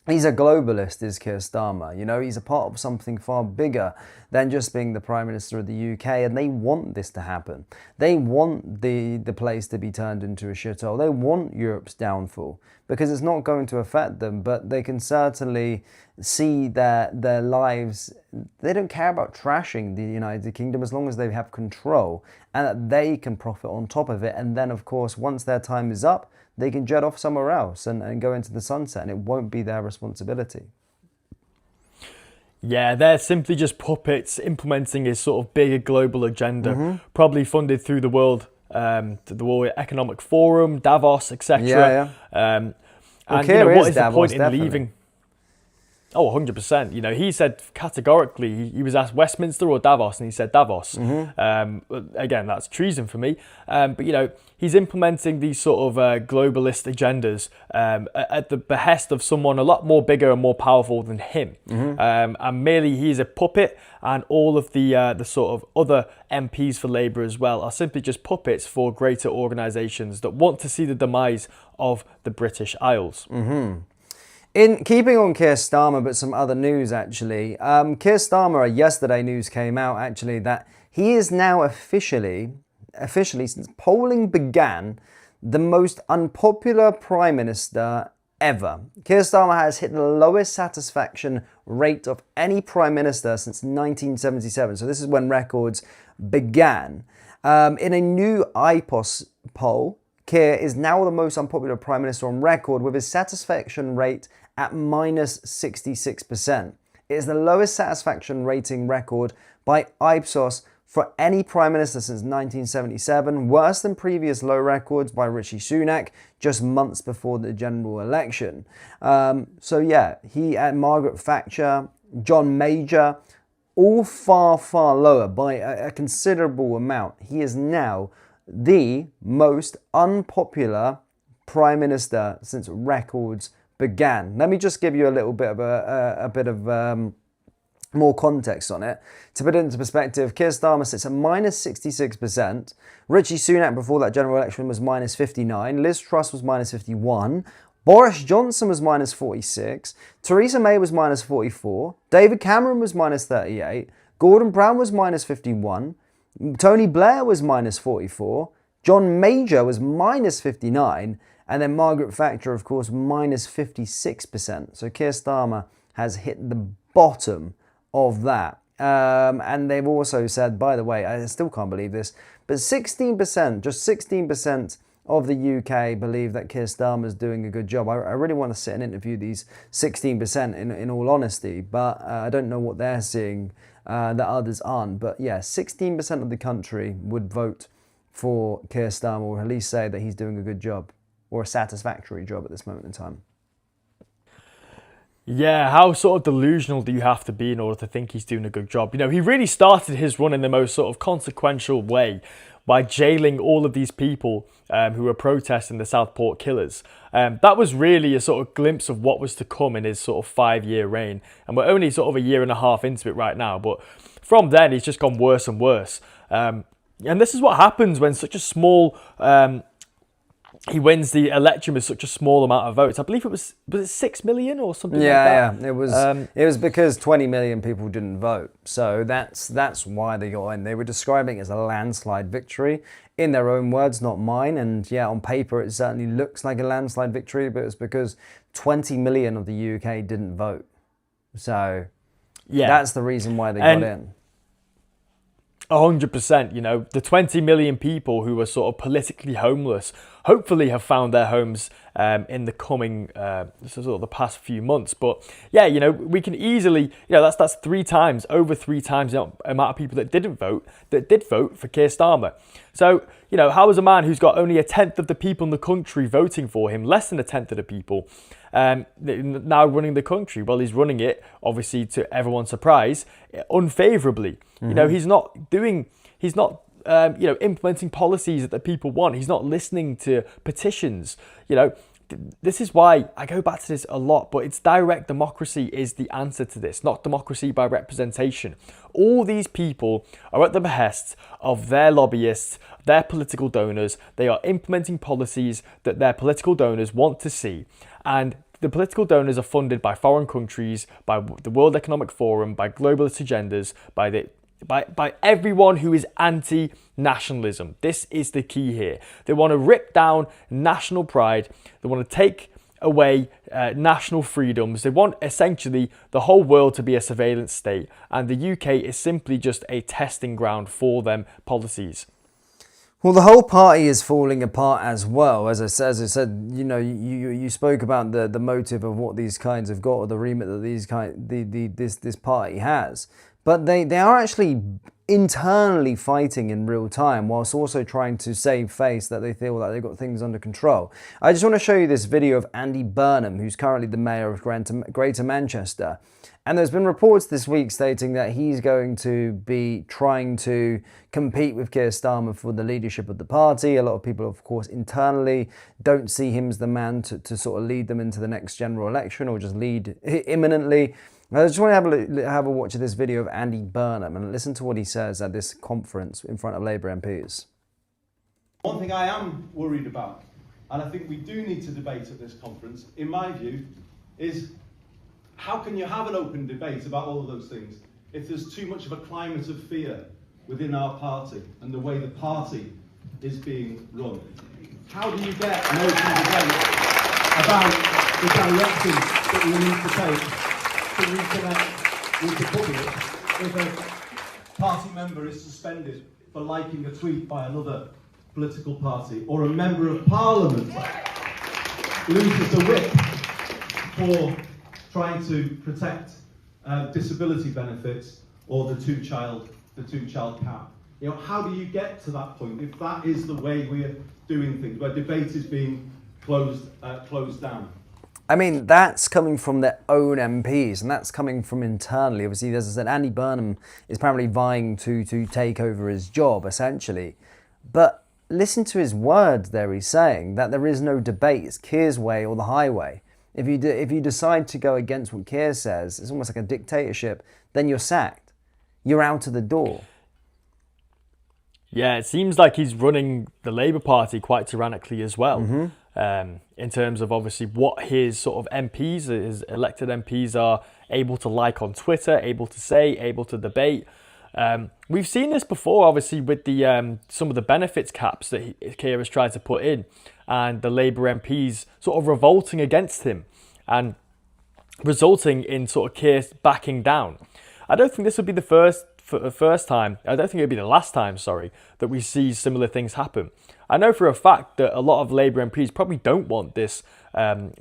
He's a globalist, is Keir Starmer. You know, he's a part of something far bigger than just being the Prime Minister of the UK, and they want this to happen. They want the place to be turned into a shithole. They want Europe's downfall, because it's not going to affect them, but they can certainly see their lives. They don't care about trashing the United Kingdom as long as they have control and that they can profit on top of it. And then, of course, once their time is up, they can jet off somewhere else and go into the sunset, and it won't be their responsibility. Yeah, they're simply just puppets implementing his sort of bigger global agenda, probably funded through the World Economic Forum, Davos, etc. Yeah. And Keir what is is Davos, the point in definitely. leaving? Oh, 100%. He said categorically, he was asked Westminster or Davos, and he said Davos. Again, that's treason for me. But, he's implementing these sort of globalist agendas at the behest of someone a lot more bigger and more powerful than him. And merely he's a puppet, and all of the sort of other MPs for Labour as well are simply just puppets for greater organisations that want to see the demise of the British Isles. In keeping on Keir Starmer, but some other news actually. Keir Starmer, yesterday news came out actually that he is now officially since polling began, the most unpopular Prime Minister ever. Keir Starmer has hit the lowest satisfaction rate of any Prime Minister since 1977. So this is when records began. In a new IPOS poll, Keir is now the most unpopular Prime Minister on record with his satisfaction rate at minus 66%. It is the lowest satisfaction rating record by Ipsos for any Prime Minister since 1977, worse than previous low records by Rishi Sunak just months before the general election. He and Margaret Thatcher, John Major, all far, far lower by a considerable amount. He is now the most unpopular Prime Minister since records began. Let me just give you a little bit of more context on it. To put it into perspective, Keir Starmer sits at minus 66%. Rishi Sunak before that general election was minus 59. Liz Truss was minus 51. Boris Johnson was minus 46. Theresa May was minus 44. David Cameron was minus 38. Gordon Brown was minus 51. Tony Blair was minus 44. John Major was minus 59. And then Margaret Thatcher, of course, minus 56%. So Keir Starmer has hit the bottom of that. And they've also said, by the way, I still can't believe this, but 16%, just 16% of the UK believe that Keir Starmer is doing a good job. I really want to sit and interview these 16% in all honesty, but I don't know what they're seeing that others aren't. But yeah, 16% of the country would vote for Keir Starmer, or at least say that he's doing a good job or a satisfactory job at this moment in time. Yeah, how sort of delusional do you have to be in order to think he's doing a good job? He really started his run in the most sort of consequential way by jailing all of these people who were protesting the Southport killers. That was really a sort of glimpse of what was to come in his sort of 5-year reign. And we're only sort of a year and a half into it right now. But from then, he's just gone worse and worse. And this is what happens when such a small... he wins the election with such a small amount of votes. I believe was it 6 million or something like that? Yeah, it was because 20 million people didn't vote. So that's why they got in. They were describing it as a landslide victory in their own words, not mine. And yeah, on paper it certainly looks like a landslide victory, but it's because 20 million of the UK didn't vote. So yeah, that's the reason why they got in. 100%, the 20 million people who were sort of politically homeless hopefully have found their homes in the coming, sort of the past few months. But yeah, we can easily, that's over three times the amount of people that did vote for Keir Starmer. So, how is a man who's got only 1/10 of the people in the country voting for him, less than 1/10 of the people, now running the country? Well, he's running it, obviously, to everyone's surprise, unfavourably. He's not implementing policies that the people want. He's not listening to petitions. This is why I go back to this a lot, but it's direct democracy is the answer to this, not democracy by representation. All these people are at the behest of their lobbyists, their political donors. They are implementing policies that their political donors want to see. And the political donors are funded by foreign countries, by the World Economic Forum, by globalist agendas, by everyone who is anti-nationalism. This is the key here. They want to rip down national pride. They want to take away national freedoms. They want essentially the whole world to be a surveillance state. And the UK is simply just a testing ground for them policies. Well, the whole party is falling apart as well. As I said, you know, you spoke about the motive of what these kinds have got, or the remit that this party has. But they are actually internally fighting in real time, whilst also trying to save face that they feel that they've got things under control. I just want to show you this video of Andy Burnham, who's currently the mayor of Greater Manchester. And there's been reports this week stating that he's going to be trying to compete with Keir Starmer for the leadership of the party. A lot of people, of course, internally don't see him as the man to sort of lead them into the next general election, or just lead imminently. I just want to have a watch of this video of Andy Burnham and listen to what he says at this conference in front of Labour MPs. One thing I am worried about, and I think we do need to debate at this conference, in my view, is how can you have an open debate about all of those things if there's too much of a climate of fear within our party and the way the party is being run? How do you get an open debate about the direction that we need to take to reconnect with the public if a party member is suspended for liking a tweet by another political party, or a member of parliament loses a whip for trying to protect disability benefits, or the two-child cap? You know, how do you get to that point if that is the way we're doing things, where debate is being closed down? I mean, that's coming from their own MPs, and that's coming from internally. Obviously, as I said, Andy Burnham is apparently vying to take over his job, essentially. But listen to his words there. He's saying that there is no debate. It's Keir's way or the highway. If you decide to go against what Keir says, it's almost like a dictatorship, then you're sacked. You're out of the door. Yeah, it seems like he's running the Labour Party quite tyrannically as well, in terms of obviously what his sort of MPs, his elected MPs, are able to like on Twitter, able to say, able to debate. We've seen this before, obviously, with the some of the benefits caps that Keir has tried to put in, and the Labour MPs sort of revolting against him and resulting in sort of Keir backing down. I don't think this would be the first time, I don't think it'd be the last time, that we see similar things happen. I know for a fact that a lot of Labour MPs probably don't want this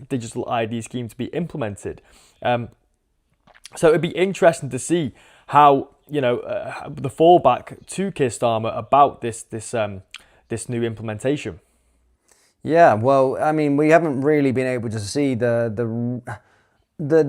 digital ID scheme to be implemented. So it'd be interesting to see how, you know, the fallback to Keir Starmer about this new implementation. Yeah, well, I mean, we haven't really been able to see the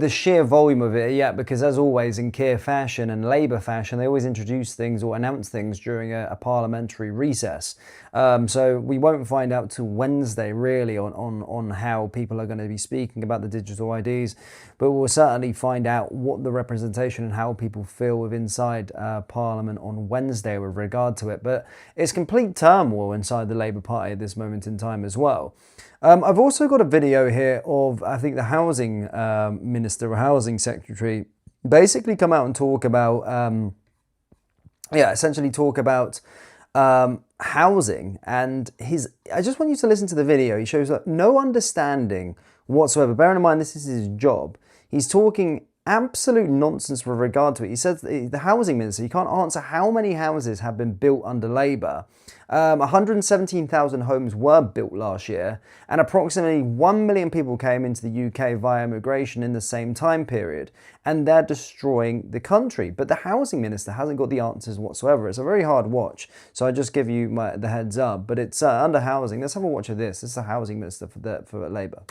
sheer volume of it yet, because as always in Keir fashion and Labour fashion, they always introduce things or announce things during a parliamentary recess. So we won't find out till Wednesday really on how people are going to be speaking about the digital IDs, but we'll certainly find out what the representation and how people feel with inside Parliament on Wednesday with regard to it. But it's complete turmoil inside the Labour Party at this moment in time as well. I've also got a video here of, I think, the housing minister or housing secretary basically come out and talk about, essentially talk about housing. And I just want you to listen to the video. He shows no understanding whatsoever. Bearing in mind, this is his job. He's talking absolute nonsense with regard to it. He says the housing minister, he can't answer how many houses have been built under Labour. 117,000 homes were built last year, and approximately 1 million people came into the UK via immigration in the same time period, and they're destroying the country. But the housing minister hasn't got the answers whatsoever. It's a very hard watch, so I just give you the heads up. But it's under housing. Let's have a watch of this. This is the housing minister for Labour.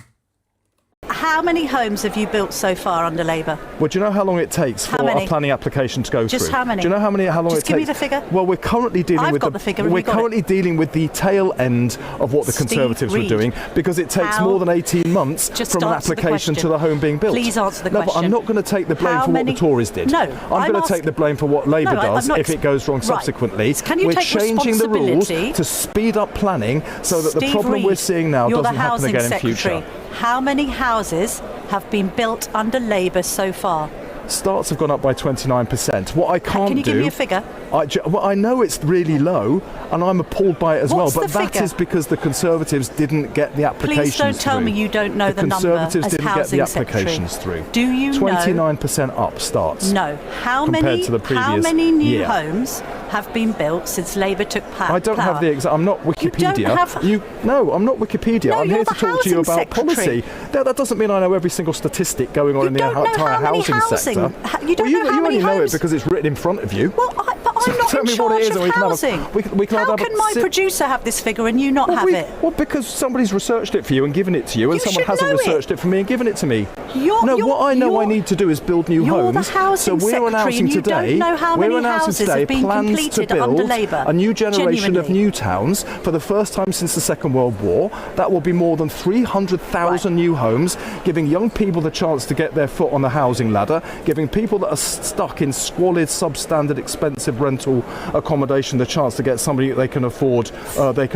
How many homes have you built so far under Labour? Well, do you know how long it takes for a planning application to go through? Just how many? Do you know how long it takes? Just give me the figure. Well, we're currently dealing with the figure. We're currently dealing with the tail end of what the Conservatives were doing, because it takes more than 18 months from an application to the home being built. Please answer the question. No, but I'm not going to take the blame for what the Tories did. No, I'm going to take the blame for what Labour does if it goes wrong subsequently. Can you we're take changing the rules to speed up planning so that the problem we're seeing now doesn't happen again in future. How many houses have been built under Labour so far? Starts have gone up by 29%. What I can't do... Can you give me a figure? I know it's really low, and I'm appalled by it as What's well, but that is because the Conservatives didn't get the applications through. Please don't tell me you don't know the number as Conservatives didn't get the applications through. Do you know? 29% up starts. No. How compared many to the previous new year. homes have been built since Labour took power. I don't have the exact. I'm not Wikipedia. You don't have. No, I'm not Wikipedia. No, I'm you're here to the talk to you housing about policy. secretary. That doesn't mean I know every single statistic going on in the entire housing sector. You don't know how many only know it homes. because it's written in front of you. Well, but I'm not tell in me what it charge is, and of housing. How can my producer have this figure and you not have it? Well, because somebody's researched it for you and given it to you, and You someone should hasn't know researched it for me and given it to me. What I know I need to do is build new You're homes. the housing So we're secretary announcing and you today. don't know how we're many announcing houses today have been plans to completed build under Labour. a new generation of Genuinely. new towns for the first time since the Second World War. That will be more than 300,000 new homes, giving young people the chance to get their foot on the housing ladder, giving people that are stuck in squalid, substandard, expensive rental accommodation the chance to get somebody that they can afford. Okay,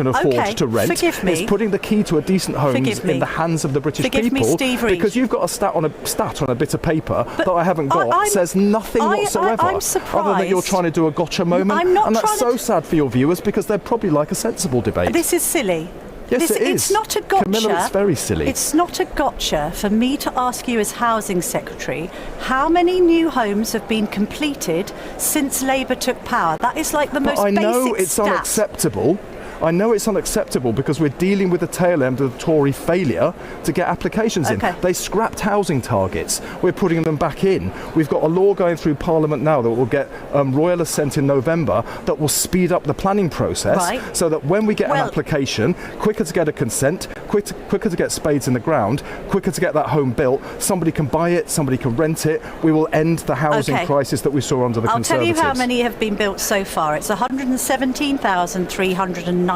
to rent. forgive me. It's putting the key to a decent homes Forgive me. in the hands of the British Forgive me, people. Steve Reed. Because you've got a stat on a bit of paper that I haven't got. Says nothing whatsoever. I'm other than you're surprised. trying to do a gotcha moment. I'm not and that's trying so to- sad for your viewers because they'd probably like a sensible debate. This is silly. Yes, it is. It's not a gotcha. Camilla, it's very silly. It's not a gotcha for me to ask you as Housing Secretary how many new homes have been completed since Labour took power. That is like the most But I know basic it's stat. unacceptable. I know it's unacceptable because we're dealing with the tail end of the Tory failure to get applications in. Okay. They scrapped housing targets. We're putting them back in. We've got a law going through Parliament now that will get royal assent in November that will speed up the planning process Right. so that when we get an Well- application, quicker to get a consent, quicker to get spades in the ground, quicker to get that home built, somebody can buy it, somebody can rent it. We will end the housing Okay. crisis that we saw under the I'll tell Conservatives. you how many have been built so far. It's 117,390.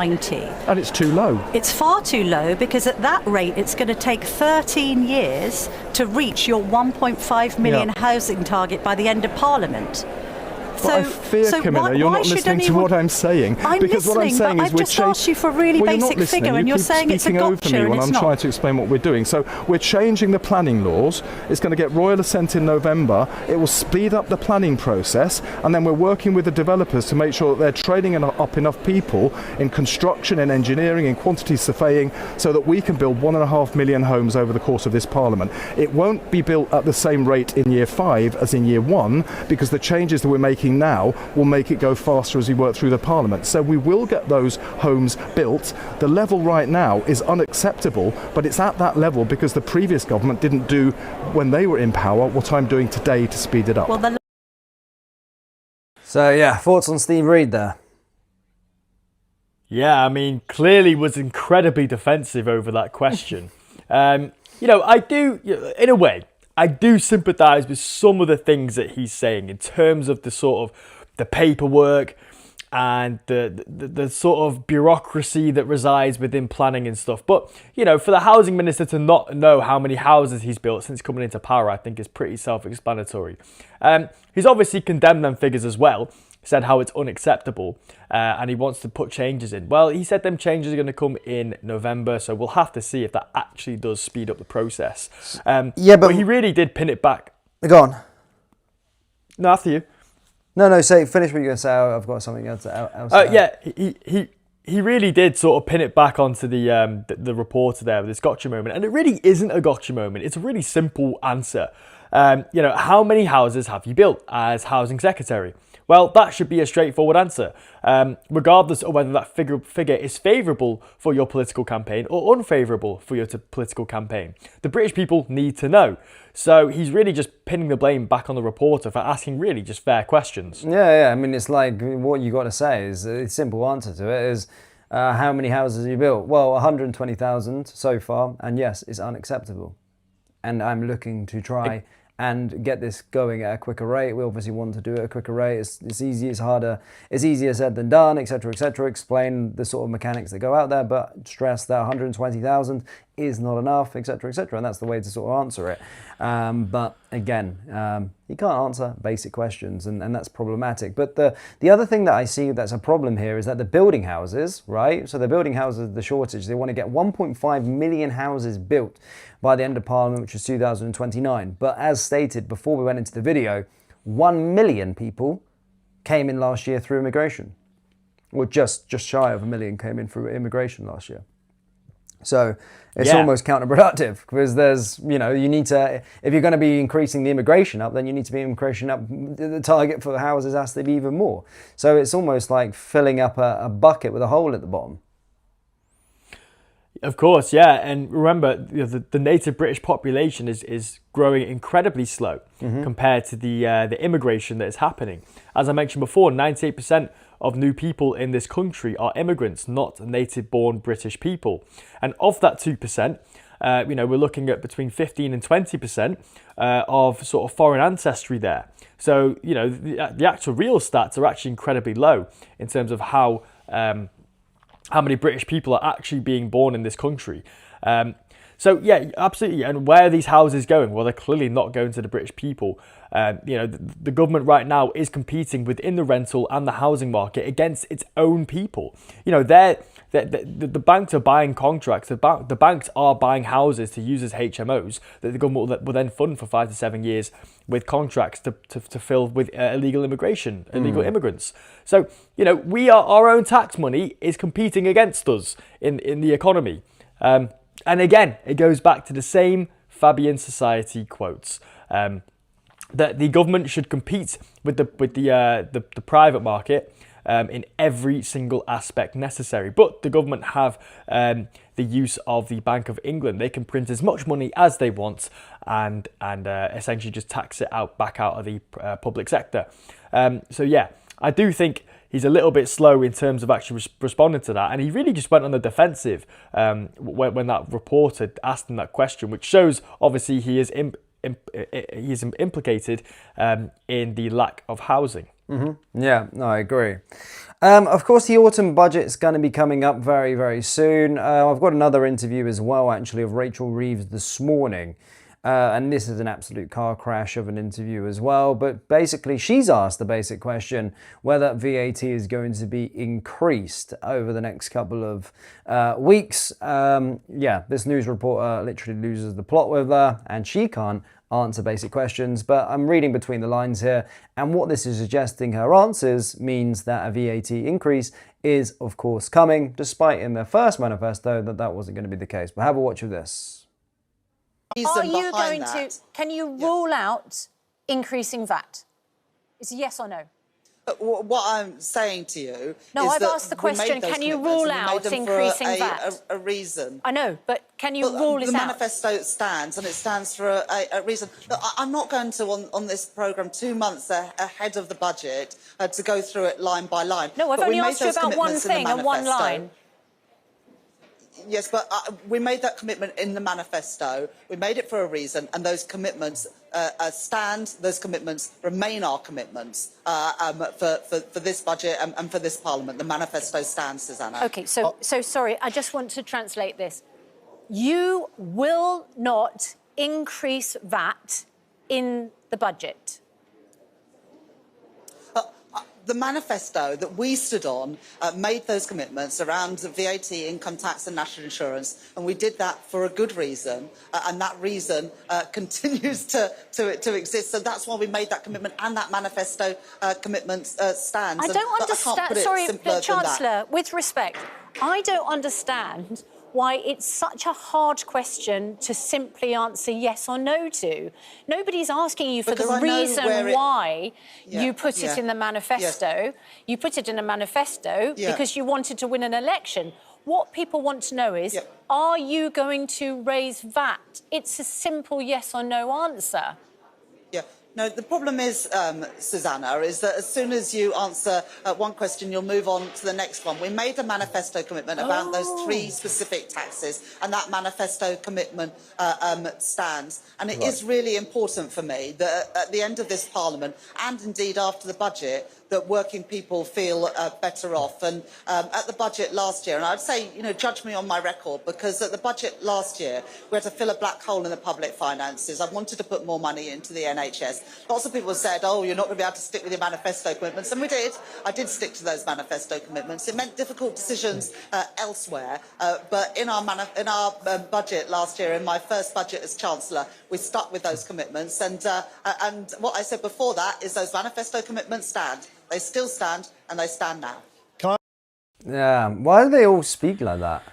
And it's too low. It's far too low because at that rate it's going to take 13 years to reach your 1.5 million Yeah. housing target by the end of Parliament. But I fear, Camilla, you're not listening to what I'm saying. I'm because what I'm listening, saying but is I've we're just asked you for a really Well, you're not basic listening. figure and You you're keep saying it's a speaking over gotcha me and when it's I'm not. trying to explain what we're doing. So we're changing the planning laws. It's going to get royal assent in November. It will speed up the planning process, and then we're working with the developers to make sure that they're training up enough people in construction, in engineering, in quantity surveying, so that we can build 1.5 million homes over the course of this Parliament. It won't be built at the same rate in year 5 as in year 1 because the changes that we're making now will make it go faster as we work through the Parliament. So we will get those homes built. The level right now is unacceptable, but it's at that level because the previous government didn't do, when they were in power, what I'm doing today to speed it up. Well, So yeah, thoughts on Steve Reed there? Yeah, I mean, clearly was incredibly defensive over that question. I do, in a way, I do sympathise with some of the things that he's saying in terms of the sort of the paperwork and the sort of bureaucracy that resides within planning and stuff. But, for the housing minister to not know how many houses he's built since coming into power, I think is pretty self-explanatory. He's obviously condemned them figures as well, said how it's unacceptable, and he wants to put changes in. Well, he said them changes are going to come in November, so we'll have to see if that actually does speed up the process. But he really did pin it back. Go on. No, after you. No, say, finish what you're going to say. I've got something else to He really did sort of pin it back onto the reporter there with this gotcha moment. And it really isn't a gotcha moment. It's a really simple answer. How many houses have you built as Housing Secretary? Well, that should be a straightforward answer, regardless of whether that figure is favourable for your political campaign or unfavourable for your political campaign. The British people need to know. So he's really just pinning the blame back on the reporter for asking really just fair questions. Yeah. I mean, it's like what you got to say is a simple answer to it is how many houses have you built? Well, 120,000 so far, and yes, it's unacceptable. And I'm looking to try and get this going at a quicker rate. We obviously want to do it at a quicker rate. It's easy, it's harder, it's easier said than done, etc., etc. Explain the sort of mechanics that go out there, but stress that 120,000 is not enough, etc., etc. And that's the way to sort of answer it. But again, you can't answer basic questions, and that's problematic. But the other thing that I see that's a problem here is that the building houses, right? So the building houses, the shortage, they want to get 1.5 million houses built by the end of Parliament, which is 2029. But as stated before we went into the video, 1 million people came in last year through immigration. Or just shy of 1 million came in through immigration last year. So it's Yeah. almost counterproductive because there's, you need to, if you're going to be increasing the immigration up, then you need to be immigration up. The target for the houses has to be even more. So it's almost like filling up a bucket with a hole at the bottom. Of course, yeah. And remember, the native British population is growing incredibly slow compared to the immigration that is happening. As I mentioned before, 98% of new people in this country are immigrants, not native-born British people. And of that 2%, we're looking at between 15 and 20% of sort of foreign ancestry there. So, the actual real stats are actually incredibly low in terms of how many British people are actually being born in this country. So yeah, absolutely. And where are these houses going? Well, they're clearly not going to the British people. The government right now is competing within the rental and the housing market against its own people. The banks are buying contracts. The banks are buying houses to use as HMOs that the government will then fund for 5 to 7 years with contracts to fill with illegal immigration, illegal immigrants. So, our own tax money is competing against us in the economy. And again, it goes back to the same Fabian Society quotes. That the government should compete with the private market in every single aspect necessary. But the government have the use of the Bank of England. They can print as much money as they want and essentially just tax it back out of the public sector. So yeah, I do think he's a little bit slow in terms of actually responding to that. And he really just went on the defensive when that reporter asked him that question, which shows obviously he is implicated in the lack of housing. Yeah, no, I agree. Of course, the autumn budget's going to be coming up very, very soon. I've got another interview as well, actually, of Rachel Reeves this morning. And this is an absolute car crash of an interview as well. But basically, she's asked the basic question whether VAT is going to be increased over the next couple of weeks. This news reporter literally loses the plot with her, and she can't answer basic questions. But I'm reading between the lines here, and what this is suggesting her answers means that a VAT increase is, of course, coming, despite in their first manifesto that wasn't going to be the case. But have a watch of this. Are you going to, can you rule out increasing VAT? It's a yes or no? What I'm saying to you no, is I've asked the question, can you rule out increasing VAT? A reason. I know, but can you rule it out? The manifesto stands, and it stands for a reason. Look, I'm not going to, on this programme, 2 months ahead of the budget, to go through it line by line. No, I've only asked you about one thing and one line. Yes, but we made that commitment in the manifesto. We made it for a reason, and those commitments stand. Those commitments remain our commitments for this budget and for this Parliament. The manifesto stands, Susanna. Okay, so sorry, I just want to translate this. You will not increase VAT in the budget. The manifesto that we stood on made those commitments around VAT, income tax and national insurance, and we did that for a good reason, and that reason continues to exist. So that's why we made that commitment, and that manifesto commitment stands. I don't understand. Sorry, Chancellor, with respect, I don't understand why it's such a hard question to simply answer yes or no to. Nobody's asking you for the reason why you put it in the manifesto. You put it in a manifesto because you wanted to win an election. What people want to know is, are you going to raise VAT? It's a simple yes or no answer. Yeah. No, the problem is, Susanna, is that as soon as you answer one question, you'll move on to the next one. We made a manifesto commitment about those 3 specific taxes, and that manifesto commitment stands. And it is really important for me that at the end of this Parliament, and indeed after the budget, that working people feel better off. And at the budget last year, and I'd say, judge me on my record, because at the budget last year, we had to fill a black hole in the public finances. I wanted to put more money into the NHS. Lots of people said, oh, you're not going to be able to stick with your manifesto commitments, and we did. I did stick to those manifesto commitments. It meant difficult decisions elsewhere, but in our budget last year, in my first budget as Chancellor, we stuck with those commitments, and what I said before that is those manifesto commitments stand. They still stand, and they stand now. Yeah, why do they all speak like that?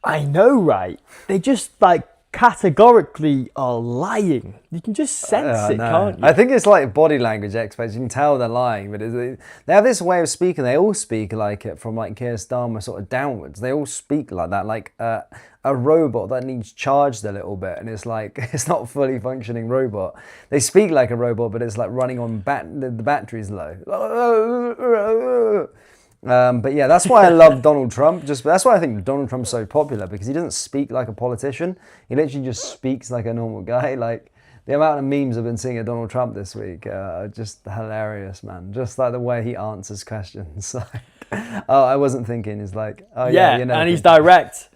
I know, right? They just like categorically are lying. You can just sense it, can't you? I think it's like body language experts. You can tell they're lying, but they have this way of speaking. They all speak like it from like Keir Starmer sort of downwards. They all speak like that, like a robot that needs charged a little bit, and it's like it's not a fully functioning robot. They speak like a robot, but it's like running on the battery's low. But yeah, that's why I love Donald Trump. That's why I think Donald Trump's so popular, because he doesn't speak like a politician. He literally just speaks like a normal guy. Like the amount of memes I've been seeing of Donald Trump this week are just hilarious, man. Just like the way he answers questions. Like, oh, I wasn't thinking. He's like, oh yeah, and he's direct.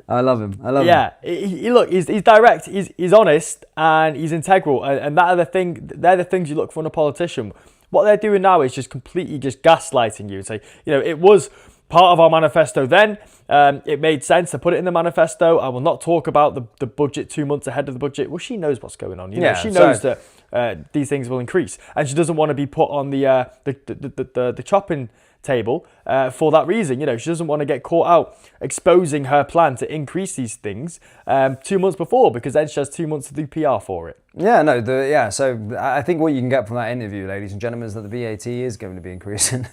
I love him. I love him. Yeah, he's direct. He's honest, and he's integral. And that are the thing. They're the things you look for in a politician. What they're doing now is just completely just gaslighting you and say, it was part of our manifesto then. It made sense to put it in the manifesto. I will not talk about the budget 2 months ahead of the budget. Well, she knows what's going on. She knows that these things will increase, and she doesn't want to be put on the chopping table for that reason. She doesn't want to get caught out exposing her plan to increase these things 2 months before, because then she has 2 months to do PR for it. So I think what you can get from that interview, ladies and gentlemen, is that the VAT is going to be increasing.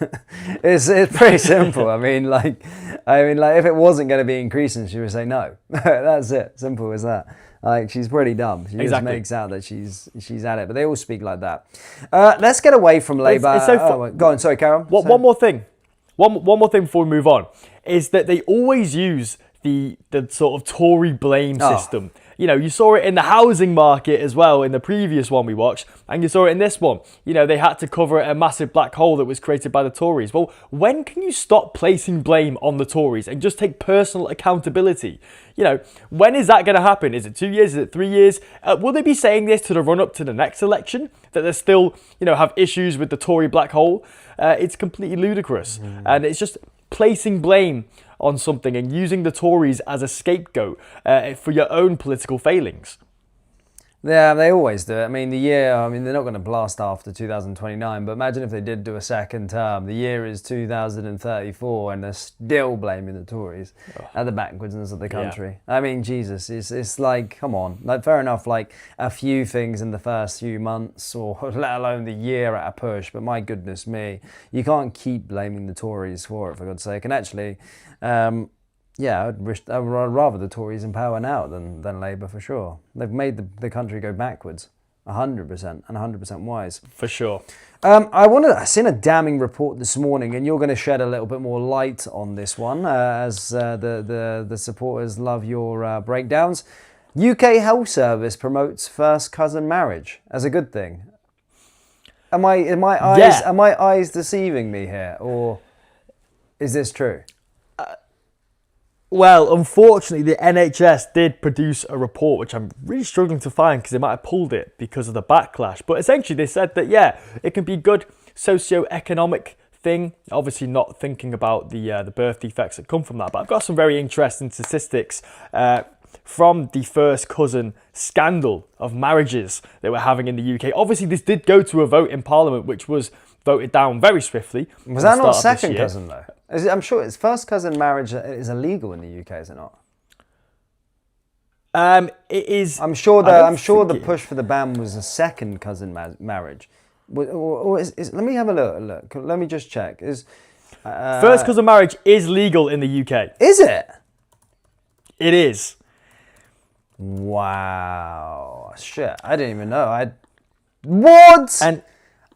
it's pretty simple. I mean, if it wasn't going to be increasing, she would say no. That's it. Simple as that. Like, she's pretty dumb. She just makes out that she's at it. But they all speak like that. Let's get away from Labour. It's so go on, sorry, Karen. One more thing. One more thing before we move on is that they always use the sort of Tory blame system. You saw it in the housing market as well in the previous one we watched, and you saw it in this one. They had to cover a massive black hole that was created by the Tories. Well, when can you stop placing blame on the Tories and just take personal accountability? When is that going to happen? Is it 2 years? Is it 3 years? Will they be saying this to the run up to the next election, that they still, have issues with the Tory black hole? It's completely ludicrous. And it's just placing blame on something and using the Tories as a scapegoat for your own political failings. Yeah, they always do it. I mean, they're not going to blast after 2029, but imagine if they did do a second term. The year is 2034 and they're still blaming the Tories at the backwardness of the country. Yeah. I mean, Jesus, it's like, come on. Like, fair enough, like a few things in the first few months, or let alone the year at a push, but my goodness me, you can't keep blaming the Tories for it, for God's sake. And actually, I'd rather the Tories in power now than Labour, for sure. They've made the country go backwards, 100%, and 100% wise. For sure. I seen a damning report this morning, and you're going to shed a little bit more light on this one, as the supporters love your breakdowns. UK Health Service promotes first cousin marriage as a good thing. Am my eyes deceiving me here, or is this true? Well, unfortunately, the NHS did produce a report, which I'm really struggling to find because they might have pulled it because of the backlash. But essentially, they said that, it can be good socio-economic thing. Obviously, not thinking about the birth defects that come from that. But I've got some very interesting statistics from the first cousin scandal of marriages that we're having in the UK. Obviously, this did go to a vote in Parliament, which was voted down very swiftly. Was that not second cousin, though? I'm sure it's first cousin marriage is illegal in the UK, is it not? It is. I'm sure the push for the ban was a second cousin marriage. Or let me have a look. Let me just check. First cousin marriage is legal in the UK. Is it? It is. Wow. Shit. I didn't even know. What? And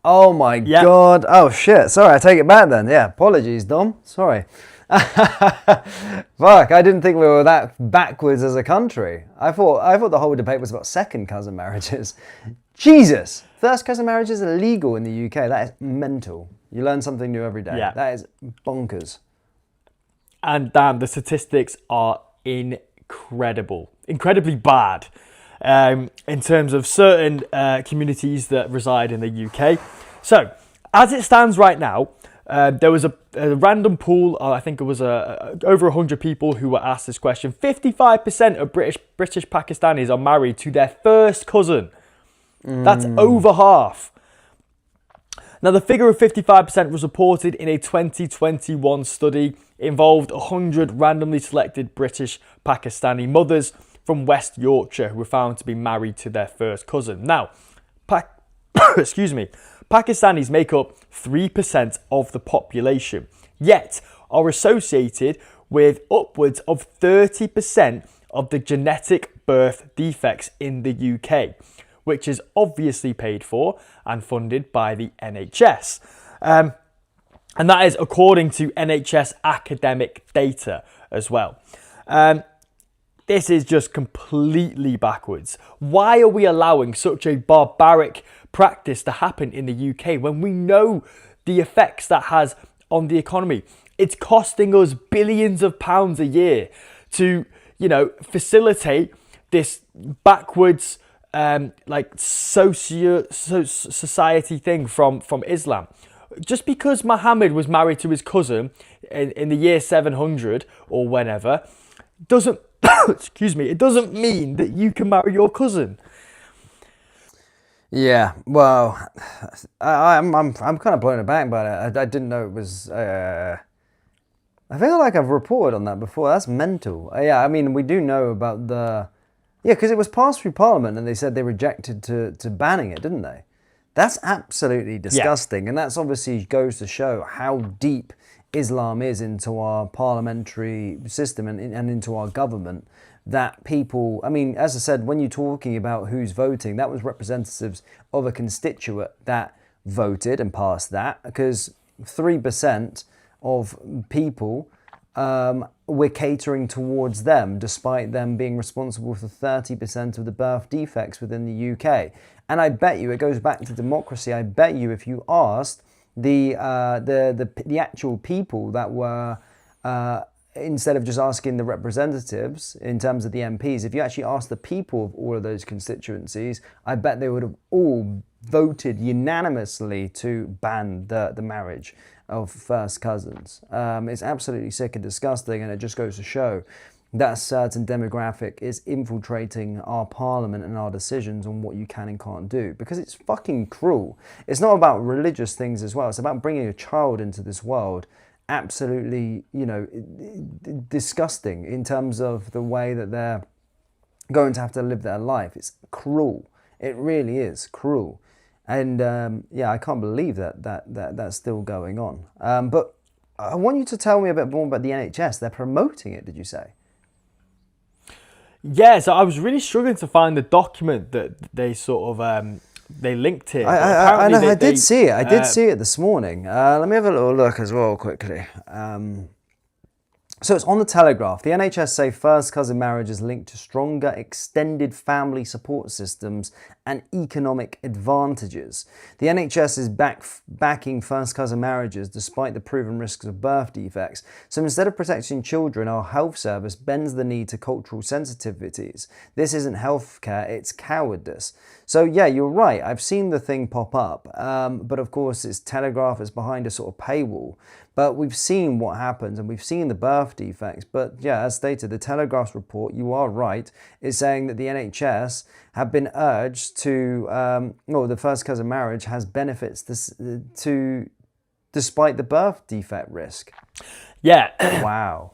oh my God. Oh shit. Sorry, I take it back then. Yeah, apologies, Dom. Sorry. Fuck, I didn't think we were that backwards as a country. I thought the whole debate was about second cousin marriages. Jesus. First cousin marriages are illegal in the UK. That is mental. You learn something new every day. Yeah. That is bonkers. And damn, the statistics are incredible. Incredibly bad. In terms of certain communities that reside in the UK. So, as it stands right now, there was a random poll, I think it was over 100 people who were asked this question. 55% of British Pakistanis are married to their first cousin. That's over half. Now, the figure of 55% was reported in a 2021 study. It involved 100 randomly selected British Pakistani mothers from West Yorkshire who were found to be married to their first cousin. Now, excuse me, Pakistanis make up 3% of the population, yet are associated with upwards of 30% of the genetic birth defects in the UK, which is obviously paid for and funded by the NHS. And that is according to NHS academic data as well. This is just completely backwards. Why are we allowing such a barbaric practice to happen in the UK when we know the effects that has on the economy? It's costing us billions of pounds a year to, facilitate this backwards society thing from Islam. Just because Muhammad was married to his cousin in the year 700 or whenever doesn't it doesn't mean that you can marry your cousin. Yeah, well, I'm kind of blown aback by it. I didn't know it was. I feel like I've reported on that before. That's mental. Yeah, I mean, we do know about the. Yeah, because it was passed through Parliament and they said they rejected to banning it, didn't they? That's absolutely disgusting. Yeah. And that's obviously goes to show how deep Islam is into our parliamentary system and into our government. That people, I mean, as I said, when you're talking about who's voting, that was representatives of a constituent that voted and passed that, because 3% of people we're catering towards them, despite them being responsible for 30% of the birth defects within the UK. And I bet you, it goes back to democracy, I bet you if you asked the actual people that were, instead of just asking the representatives in terms of the MPs, if you actually asked the people of all of those constituencies, I bet they would have all voted unanimously to ban the marriage of first cousins. It's absolutely sick and disgusting, and it just goes to show that a certain demographic is infiltrating our parliament and our decisions on what you can and can't do, because it's fucking cruel. It's not about religious things as well. It's about bringing a child into this world. Absolutely, disgusting in terms of the way that they're going to have to live their life. It's cruel. It really is cruel. And I can't believe that's still going on. But I want you to tell me a bit more about the NHS. They're promoting it, did you say? Yeah, so I was really struggling to find the document that they sort of they linked here. I did see it. I did see it this morning. Let me have a little look as well quickly. So it's on the Telegraph. The NHS say first cousin marriage is linked to stronger extended family support systems and economic advantages. The NHS is backing first cousin marriages despite the proven risks of birth defects. So instead of protecting children, our health service bends the knee to cultural sensitivities. This isn't healthcare, it's cowardice. So yeah, you're right. I've seen the thing pop up, but of course it's Telegraph, it's behind a sort of paywall. But we've seen what happens and we've seen the birth defects. But yeah, as stated, the Telegraph's report, you are right, is saying that the NHS have been urged to, the first cousin marriage has benefits despite the birth defect risk. Yeah. Wow.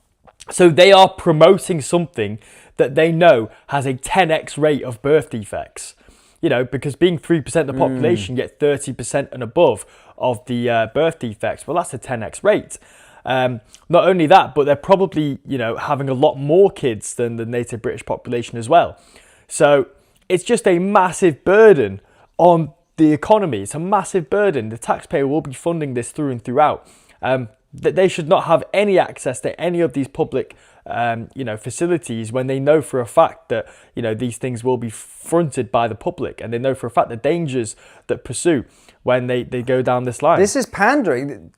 So they are promoting something that they know has a 10x rate of birth defects. Because being 3% of the population get 30% and above of the birth defects, well, that's a 10x rate. Not only that, but they're probably, having a lot more kids than the native British population as well. So it's just a massive burden on the economy. It's a massive burden. The taxpayer will be funding this through and throughout. That they should not have any access to any of these public facilities when they know for a fact that, these things will be fronted by the public, and they know for a fact the dangers that pursue when they go down this line. This is pandering.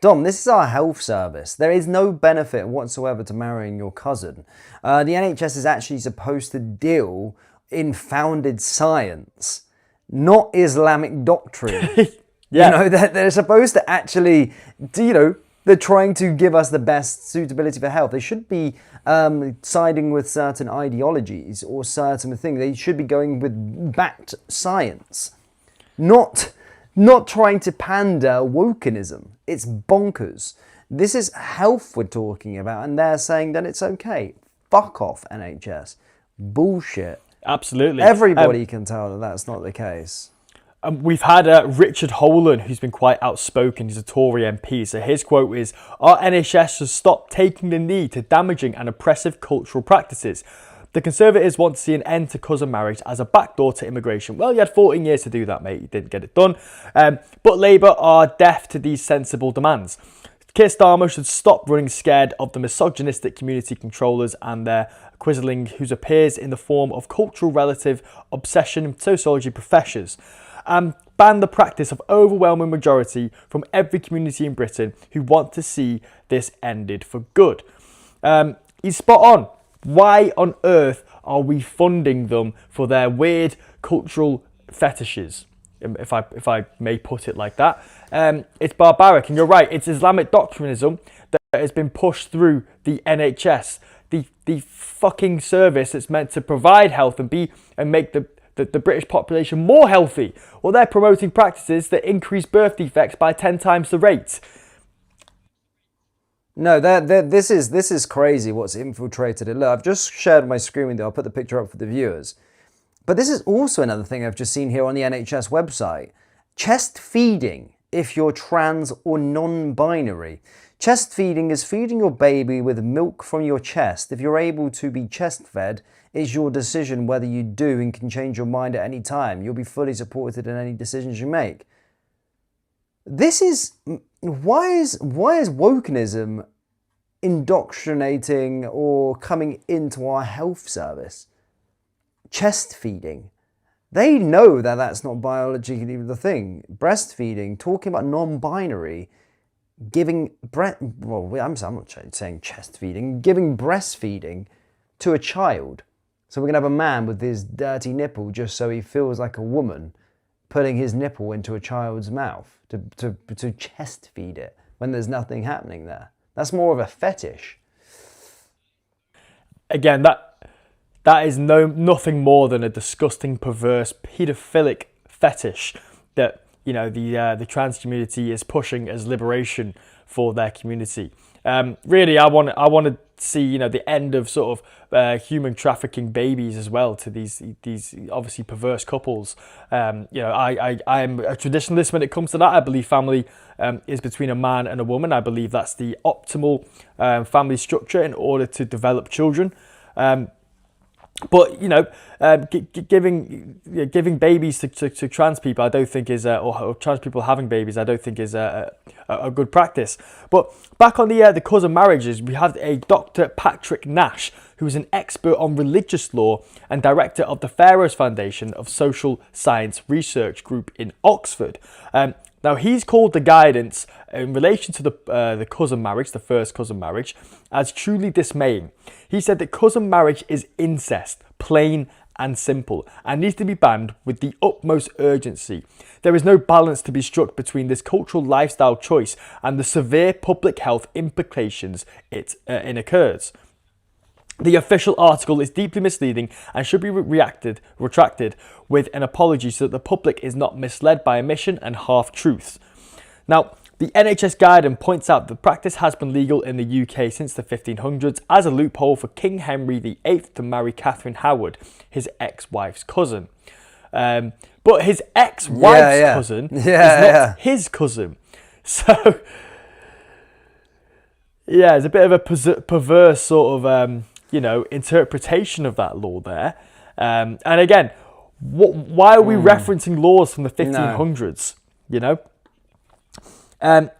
Dom, this is our health service. There is no benefit whatsoever to marrying your cousin. The NHS is actually supposed to deal in founded science, not Islamic doctrine. Yeah. They're supposed to actually, they're trying to give us the best suitability for health. They should be siding with certain ideologies or certain things. They should be going with backed science, not not trying to pander wokenism. It's bonkers. This is health we're talking about, and they're saying that it's okay. Fuck off, NHS. Bullshit. Absolutely. Everybody can tell that that's not the case. We've had Richard Holan, who's been quite outspoken. He's a Tory MP. So his quote is, "Our NHS should stop taking the knee to damaging and oppressive cultural practices. The Conservatives want to see an end to cousin marriage as a backdoor to immigration." Well, you had 14 years to do that, mate. You didn't get it done. But Labour are deaf to these sensible demands. Keir Starmer should stop running scared of the misogynistic community controllers and their quizzling, whose appears in the form of cultural relative obsession sociology professors, and ban the practice of overwhelming majority from every community in Britain who want to see this ended for good. He's spot on. Why on earth are we funding them for their weird cultural fetishes? If I may put it like that. It's barbaric, and you're right, it's Islamic doctrinism that has been pushed through the NHS, the fucking service that's meant to provide health and make the British population more healthy. Well, they're promoting practices that increase birth defects by 10 times the rate. No, this is crazy what's infiltrated it. Look, I've just shared my screen with you. I'll put the picture up for the viewers. But this is also another thing I've just seen here on the NHS website. Chest feeding, if you're trans or non-binary. Chest feeding is feeding your baby with milk from your chest. If you're able to be chest fed, it's your decision whether you do and can change your mind at any time. You'll be fully supported in any decisions you make. This is... Why is wokenism indoctrinating or coming into our health service? Chest feeding. They know that that's not biologically the thing. Breastfeeding, talking about non-binary, giving I'm not saying chest feeding, giving breastfeeding to a child. So we're gonna have a man with his dirty nipple just so he feels like a woman, putting his nipple into a child's mouth to chest feed it when there's nothing happening there. That's more of a fetish. Again, that is nothing more than a disgusting, perverse, paedophilic fetish that, you know, the trans community is pushing as liberation for their community. Really, I want to see, you know, the end of sort of human trafficking babies as well to these obviously perverse couples. You know, I am a traditionalist when it comes to that. I believe family is between a man and a woman. I believe that's the optimal family structure in order to develop children. But, you know, giving babies to trans people, I don't think is, or trans people having babies, I don't think is a good practice. But back on the cousin marriages, we have a Dr. Patrick Nash, who is an expert on religious law and director of the Pharaohs Foundation of Social Science Research Group in Oxford. Now, he's called the guidance in relation to the cousin marriage, the first cousin marriage, as truly dismaying. He said that cousin marriage is incest, plain and simple, and needs to be banned with the utmost urgency. There is no balance to be struck between this cultural lifestyle choice and the severe public health implications it occurs. The official article is deeply misleading and should be retracted with an apology so that the public is not misled by omission and half-truths. Now, the NHS guidance points out the practice has been legal in the UK since the 1500s as a loophole for King Henry VIII to marry Catherine Howard, his ex-wife's cousin. But his ex-wife's cousin is not his cousin. So, yeah, it's a bit of a perverse sort of... you know, interpretation of that law there. And again, why are we referencing laws from the 1500s? No. You know?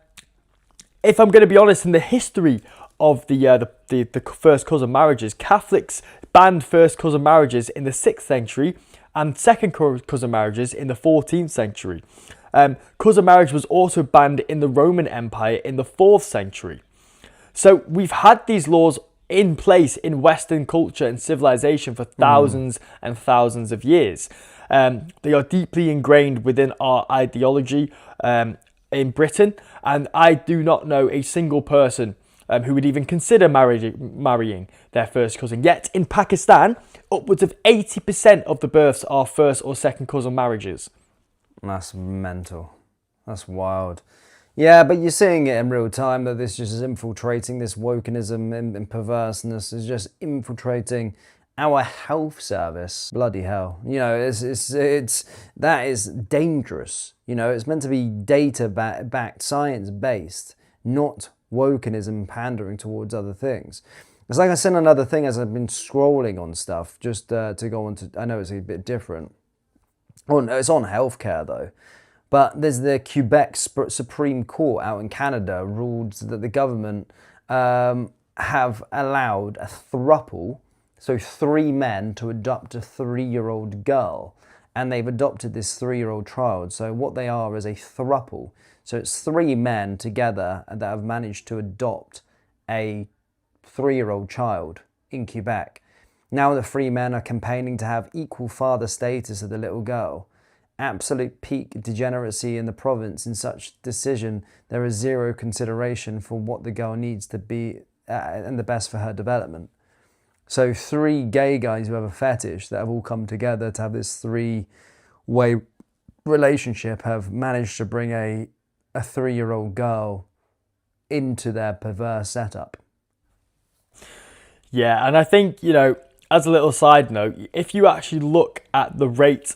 If I'm going to be honest, in the history of the first cousin marriages, Catholics banned first cousin marriages in the 6th century and second cousin marriages in the 14th century. Cousin marriage was also banned in the Roman Empire in the 4th century. So we've had these laws in place in Western culture and civilization for thousands and thousands of years. They are deeply ingrained within our ideology in Britain, and I do not know a single person who would even consider marrying their first cousin. Yet in Pakistan, upwards of 80% of the births are first or second cousin marriages. That's mental. That's wild. Yeah, but you're seeing it in real time that this just is infiltrating, this wokenism and perverseness is just infiltrating our health service. Bloody hell. You know, that is dangerous. You know, it's meant to be data backed, science based, not wokenism pandering towards other things. It's like I sent another thing as I've been scrolling on stuff, just to go on to, I know it's a bit different. Oh, no, it's on healthcare though. But there's the Quebec Supreme Court out in Canada ruled that the government have allowed a throuple, so 3 men, to adopt a 3-year-old girl. And they've adopted this 3-year-old child. So what they are is a throuple. So it's 3 men together that have managed to adopt a 3-year-old child in Quebec. Now the 3 men are campaigning to have equal father status of the little girl. Absolute peak degeneracy in the province. In such decision, there is zero consideration for what the girl needs to be and the best for her development. So 3 gay guys who have a fetish that have all come together to have this 3-way relationship have managed to bring a 3-year-old girl into their perverse setup. Yeah, and I think, you know, as a little side note, if you actually look at the rate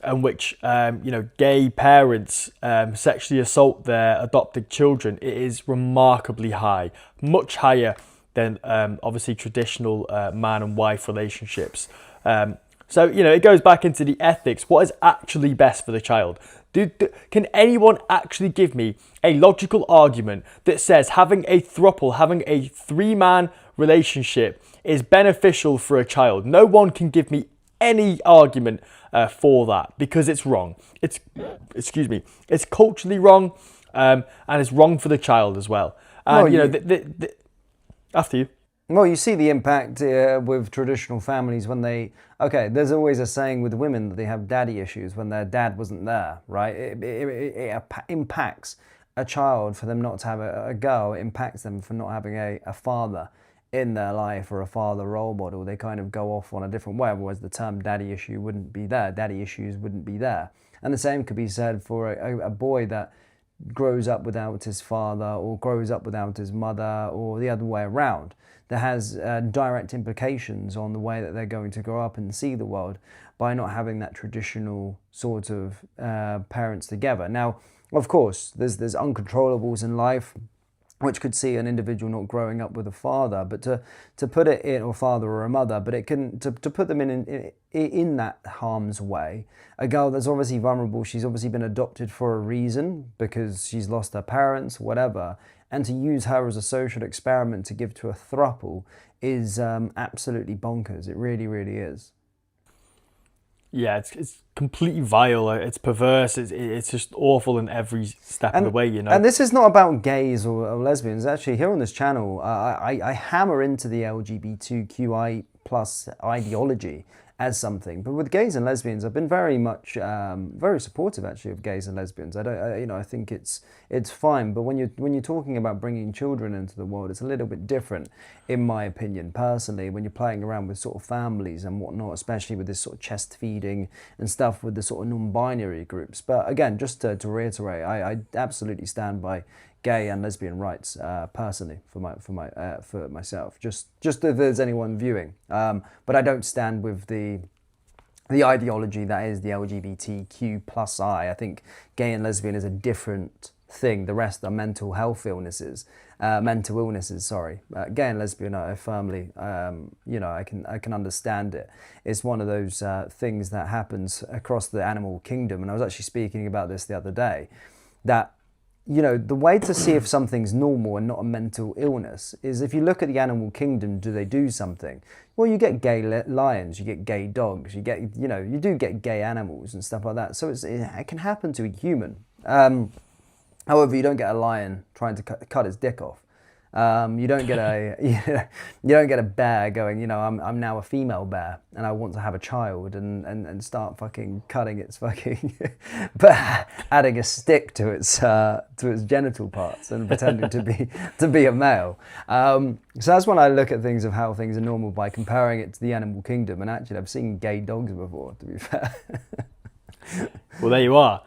in which, you know, gay parents sexually assault their adopted children, it is remarkably high, much higher than obviously traditional man and wife relationships. So, you know, it goes back into the ethics. What is actually best for the child? Can anyone actually give me a logical argument that says having a throuple, having a 3-man relationship is beneficial for a child? No one can give me any argument for that, because it's wrong. It's culturally wrong, and it's wrong for the child as well. And, well, you know, after you. Well, you see the impact with traditional families when they... Okay, there's always a saying with women that they have daddy issues when their dad wasn't there, right? It impacts a child for them not to have a girl. It impacts them for not having a father in their life or a father role model. They kind of go off on a different way, otherwise the term daddy issue wouldn't be there. Daddy issues wouldn't be there. And the same could be said for a boy that grows up without his father or grows up without his mother, or the other way around. That has direct implications on the way that they're going to grow up and see the world by not having that traditional sort of parents together. Now, of course, there's uncontrollables in life which could see an individual not growing up with a father, but to put it in, or father or a mother, but it can to put them in that harm's way. A girl that's obviously vulnerable, she's obviously been adopted for a reason because she's lost her parents, whatever, and to use her as a social experiment to give to a throuple is absolutely bonkers. It really, really is. Yeah, it's completely vile. It's perverse. It's just awful in every step of the way, you know. And this is not about gays or lesbians. Actually, here on this channel, I hammer into the LGBTQI+ ideology as something. But with gays and lesbians, I've been very much very supportive actually of gays and lesbians. I think it's fine. But when you're talking about bringing children into the world, it's a little bit different, in my opinion, personally. When you're playing around with sort of families and whatnot, especially with this sort of chest feeding and stuff with the sort of non-binary groups. But again, just to reiterate, I absolutely stand by gay and lesbian rights personally for myself. Just if there's anyone viewing, but I don't stand with the ideology that is the LGBTQ+I. I think gay and lesbian is a different thing. The rest are mental illnesses. Gay and lesbian, I firmly, I can understand it. It's one of those things that happens across the animal kingdom, and I was actually speaking about this the other day, that the way to see if something's normal and not a mental illness is if you look at the animal kingdom, do they do something? Well, you get gay lions, you get gay dogs, you get, you do get gay animals and stuff like that. So it can happen to a human. However, you don't get a lion trying to cut his dick off. You don't get a bear going, I'm now a female bear and I want to have a child and start fucking cutting its fucking, but adding a stick to its genital parts and pretending to be a male. So that's when I look at things of how things are normal by comparing it to the animal kingdom. And actually, I've seen gay dogs before, to be fair. Well, there you are.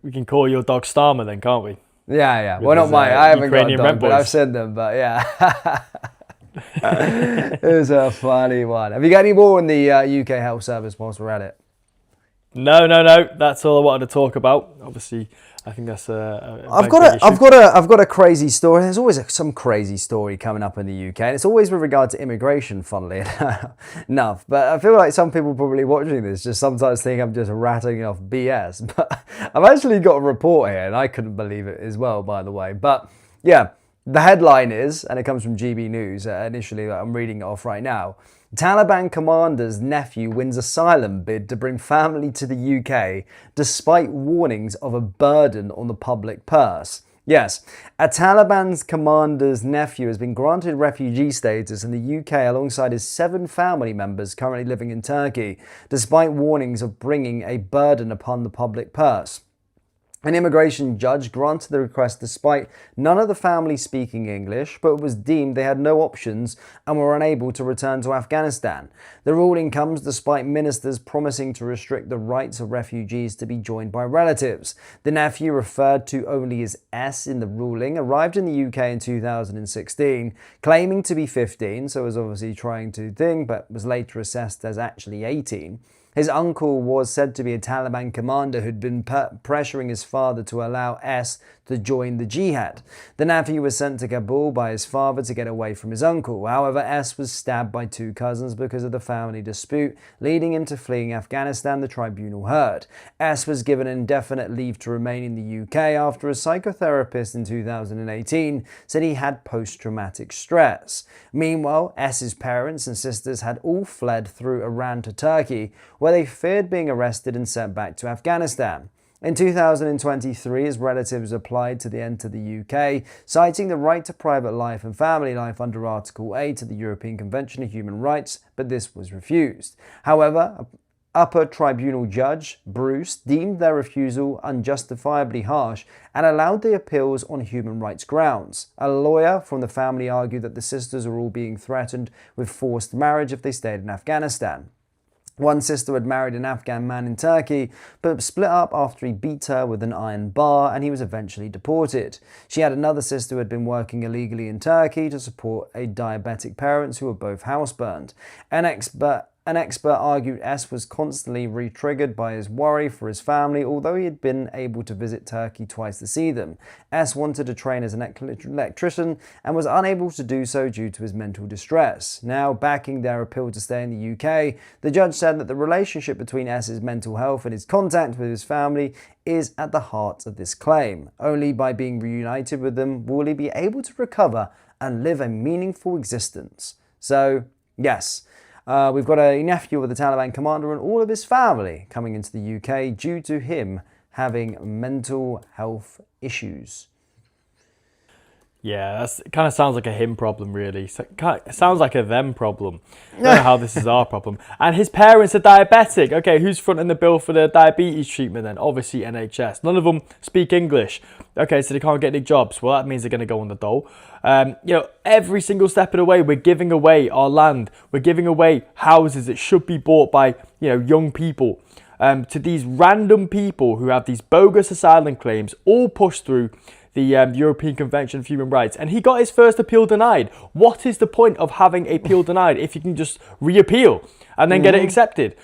we can call your dog Starmer then, can't we? Yeah. With Well, not his, mine. I haven't Ukrainian got a Red dog, but Boys. I've seen them. But yeah, it was a funny one. Have you got any more on the UK Health Service whilst we're at it? No. That's all I wanted to talk about. Obviously, I think that's I've got a crazy story. There's always some crazy story coming up in the UK, and it's always with regard to immigration, funnily enough. But I feel like some people probably watching this just sometimes think I'm just rattling off BS. But I've actually got a report here, and I couldn't believe it as well, by the way. But yeah, the headline is, and it comes from GB News initially, I'm reading it off right now. Taliban commander's nephew wins asylum bid to bring family to the UK despite warnings of a burden on the public purse. Yes, a Taliban's commander's nephew has been granted refugee status in the UK alongside his 7 family members currently living in Turkey, despite warnings of bringing a burden upon the public purse. An immigration judge granted the request despite none of the family speaking English, but it was deemed they had no options and were unable to return to Afghanistan. The ruling comes despite ministers promising to restrict the rights of refugees to be joined by relatives. The nephew, referred to only as S in the ruling, arrived in the UK in 2016, claiming to be 15, so was obviously trying to think, but was later assessed as actually 18. His uncle was said to be a Taliban commander who'd been pressuring his father to allow S to join the jihad. The nephew was sent to Kabul by his father to get away from his uncle. However, S was stabbed by 2 cousins because of the family dispute, leading him to fleeing Afghanistan, the tribunal heard. S was given indefinite leave to remain in the UK after a psychotherapist in 2018 said he had post-traumatic stress. Meanwhile, S's parents and sisters had all fled through Iran to Turkey, where they feared being arrested and sent back to Afghanistan. In 2023, his relatives applied to enter the UK, citing the right to private life and family life under Article 8 of the European Convention of Human Rights, but this was refused. However, upper tribunal judge Bruce deemed their refusal unjustifiably harsh and allowed the appeals on human rights grounds. A lawyer from the family argued that the sisters are all being threatened with forced marriage if they stayed in Afghanistan. One sister had married an Afghan man in Turkey, but split up after he beat her with an iron bar and he was eventually deported. She had another sister who had been working illegally in Turkey to support a diabetic parents who were both houseburned. An expert argued S was constantly re-triggered by his worry for his family, although he had been able to visit Turkey twice to see them. S wanted to train as an electrician and was unable to do so due to his mental distress. Now, backing their appeal to stay in the UK, the judge said that the relationship between S's mental health and his contact with his family is at the heart of this claim. Only by being reunited with them will he be able to recover and live a meaningful existence. So, yes. We've got a nephew of the Taliban commander and all of his family coming into the UK due to him having mental health issues. Yeah, it kind of sounds like a him problem, really. It sounds like a them problem. I don't know how this is our problem. And his parents are diabetic. Okay, who's fronting the bill for the diabetes treatment then? Obviously NHS. None of them speak English. Okay, so they can't get any jobs. Well, that means they're going to go on the dole. Every single step of the way, we're giving away our land. We're giving away houses that should be bought by, young people to these random people who have these bogus asylum claims, all pushed through the European Convention of Human Rights, and he got his first appeal denied. What is the point of having a appeal denied if you can just re-appeal and then get it accepted?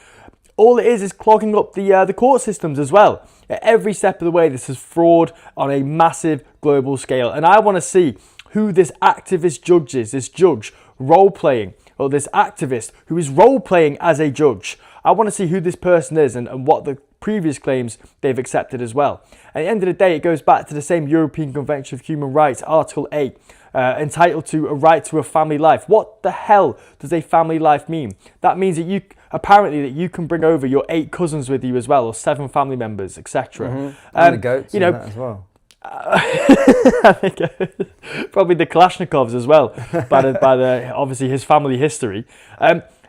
All it is clogging up the court systems as well. At every step of the way, this is fraud on a massive global scale, and I want to see who this activist judge is, this judge role-playing, or this activist who is role-playing as a judge. I want to see who this person is and what the previous claims they've accepted as well. At the end of the day, it goes back to the same European Convention of Human Rights, Article 8, entitled to a right to a family life. What the hell does a family life mean? That means that you can bring over your 8 cousins with you as well, or 7 family members, etc. And the goats and that as well. I think probably the Kalashnikovs as well, by the obviously his family history.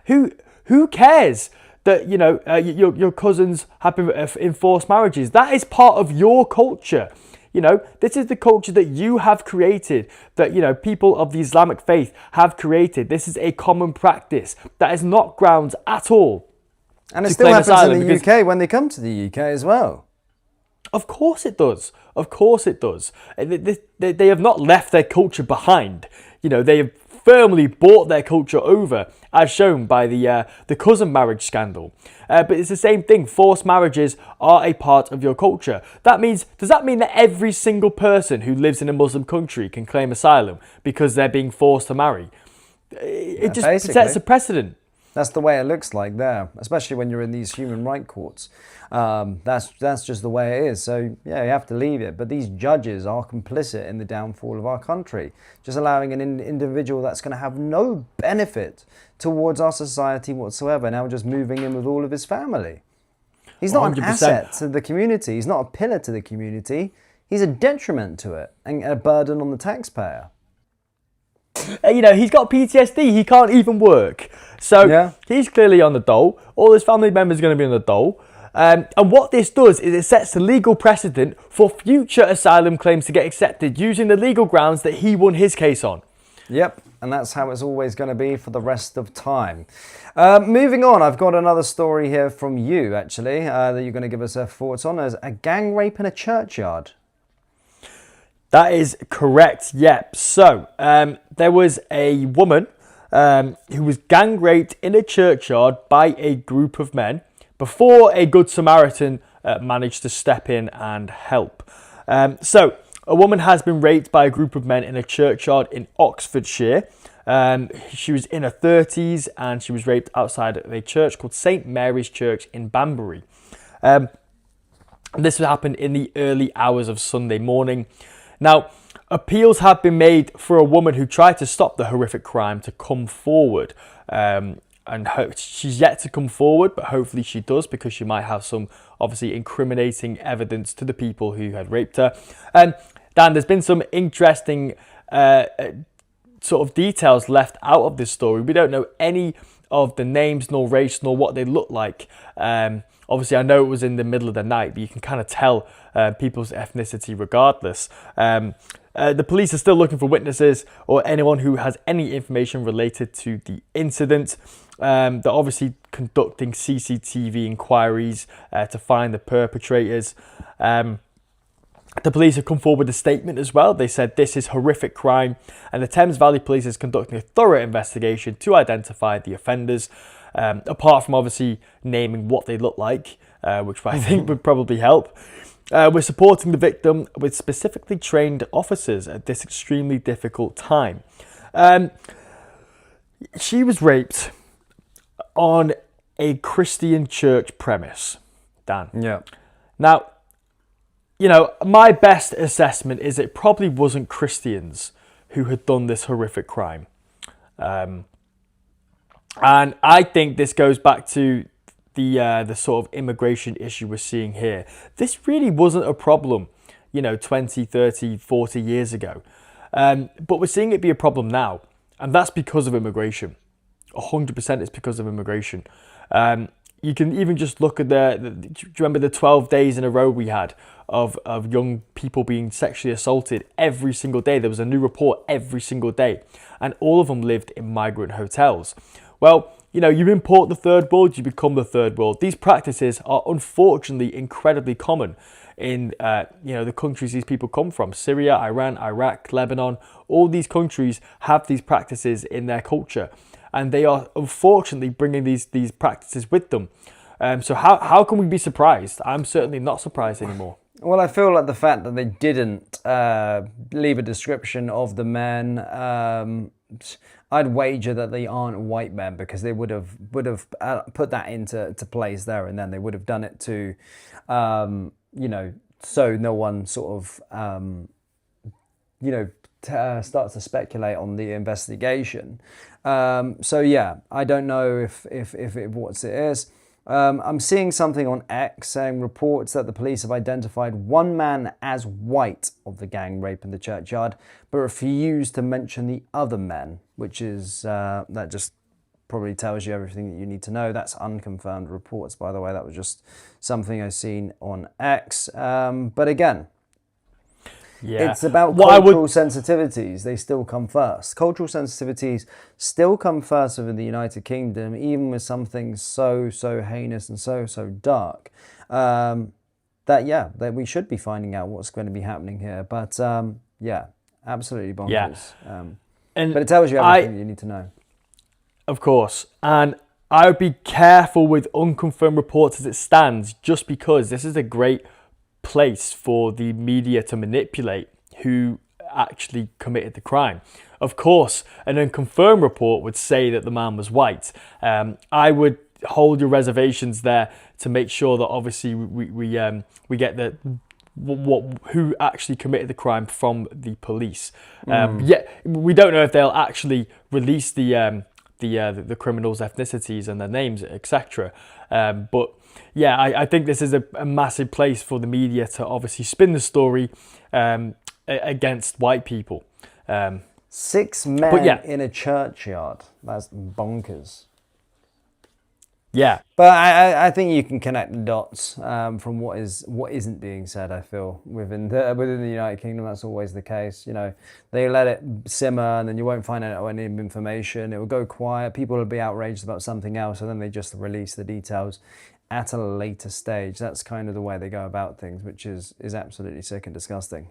Who cares that your cousins have been in forced marriages? That is part of your culture. This is the culture that you have created, that people of the Islamic faith have created. This is a common practice that is not grounds at all. And it still happens in the UK when they come to the UK as well. Of course it does. Of course it does. They have not left their culture behind. You know, they have firmly bought their culture over, as shown by the cousin marriage scandal. But it's the same thing. Forced marriages are a part of your culture. Does that mean that every single person who lives in a Muslim country can claim asylum because they're being forced to marry? It just sets a precedent. That's the way it looks like there, especially when you're in these human rights courts. That's just the way it is. So, yeah, you have to leave it. But these judges are complicit in the downfall of our country, just allowing an individual that's going to have no benefit towards our society whatsoever, now just moving in with all of his family. He's not 100%. An asset to the community. He's not a pillar to the community. He's a detriment to it and a burden on the taxpayer. You know, he's got PTSD. He can't even work. So he's clearly on the dole. All his family members are going to be on the dole. And what this does is it sets the legal precedent for future asylum claims to get accepted using the legal grounds that he won his case on. Yep, and that's how it's always going to be for the rest of time. Moving on, I've got another story here from you, actually, that you're going to give us thoughts on. There's a gang rape in a churchyard. That is correct, yep. So, there was a woman who was gang raped in a churchyard by a group of men before a Good Samaritan managed to step in and help. So, a woman has been raped by a group of men in a churchyard in Oxfordshire. She was in her 30s and she was raped outside of a church called St. Mary's Church in Banbury. This happened in the early hours of Sunday morning. Now, appeals have been made for a woman who tried to stop the horrific crime to come forward. And she's yet to come forward, but hopefully she does, because she might have some, obviously, incriminating evidence to the people who had raped her. Dan, there's been some interesting sort of details left out of this story. We don't know any of the names, nor race, nor what they look like. Obviously, I know it was in the middle of the night, but you can kind of tell people's ethnicity regardless. The police are still looking for witnesses or anyone who has any information related to the incident. They're obviously conducting CCTV inquiries to find the perpetrators. The police have come forward with a statement as well. They said this is horrific crime, and the Thames Valley Police is conducting a thorough investigation to identify the offenders. Apart from obviously naming what they look like, which I think would probably help. We're supporting the victim with specifically trained officers at this extremely difficult time. She was raped on a Christian church premise, Dan. Yeah. Now, you know, my best assessment is it probably wasn't Christians who had done this horrific crime. And I think this goes back to the sort of immigration issue we're seeing here. This really wasn't a problem, 20, 30, 40 years ago. But we're seeing it be a problem now. And that's because of immigration. 100% it's because of immigration. You can even just look at do you remember the 12 days in a row we had of young people being sexually assaulted every single day? There was a new report every single day. And all of them lived in migrant hotels. Well, you import the third world, you become the third world. These practices are unfortunately incredibly common in the countries these people come from. Syria, Iran, Iraq, Lebanon, all these countries have these practices in their culture. And they are unfortunately bringing these practices with them. So how can we be surprised? I'm certainly not surprised anymore. Well, I feel like the fact that they didn't leave a description of the men, I'd wager that they aren't white men, because they would have put that into place there and then. They would have done it to, so no one sort of, starts to speculate on the investigation. So yeah, I don't know if what it is. I'm seeing something on X saying reports that the police have identified one man as white of the gang rape in the churchyard, but refused to mention the other men, which is, that just probably tells you everything that you need to know. That's unconfirmed reports, by the way. That was just something I've seen on X. But again, it's about cultural sensitivities. They still come first. Cultural sensitivities still come first within the United Kingdom, even with something so heinous and so dark. that we should be finding out what's going to be happening here. But yeah, absolutely bonkers. But it tells you everything you need to know. Of course. And I would be careful with unconfirmed reports as it stands, just because this is a great place for the media to manipulate who actually committed the crime. Of course, an unconfirmed report would say that the man was white. I would hold your reservations there to make sure that obviously we get the who actually committed the crime from the police. Yet we don't know if they'll actually release the criminals' ethnicities and their names, etc. But yeah, I think this is a massive place for the media to obviously spin the story against white people. 6 men in a churchyard. That's bonkers. Yeah, but I think you can connect the dots from what isn't being said. I feel within the United Kingdom, that's always the case. You know, they let it simmer, and then you won't find out any information. It will go quiet. People will be outraged about something else, and then they just release the details at a later stage. That's kind of the way they go about things, which is absolutely sick and disgusting.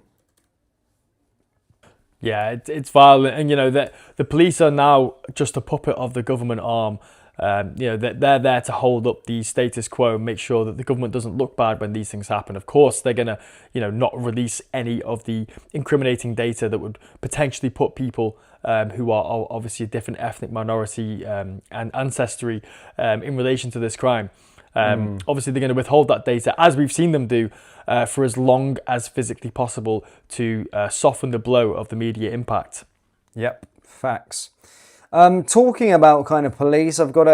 Yeah, it's violent, and you know that the police are now just a puppet of the government arm. You know, they're there to hold up the status quo and make sure that the government doesn't look bad when these things happen. Of course, they're going to, you know, not release any of the incriminating data that would potentially put people who are obviously a different ethnic minority and ancestry in relation to this crime. Obviously, they're going to withhold that data, as we've seen them do, for as long as physically possible to soften the blow of the media impact. Yep, facts. Talking about kind of police, I've got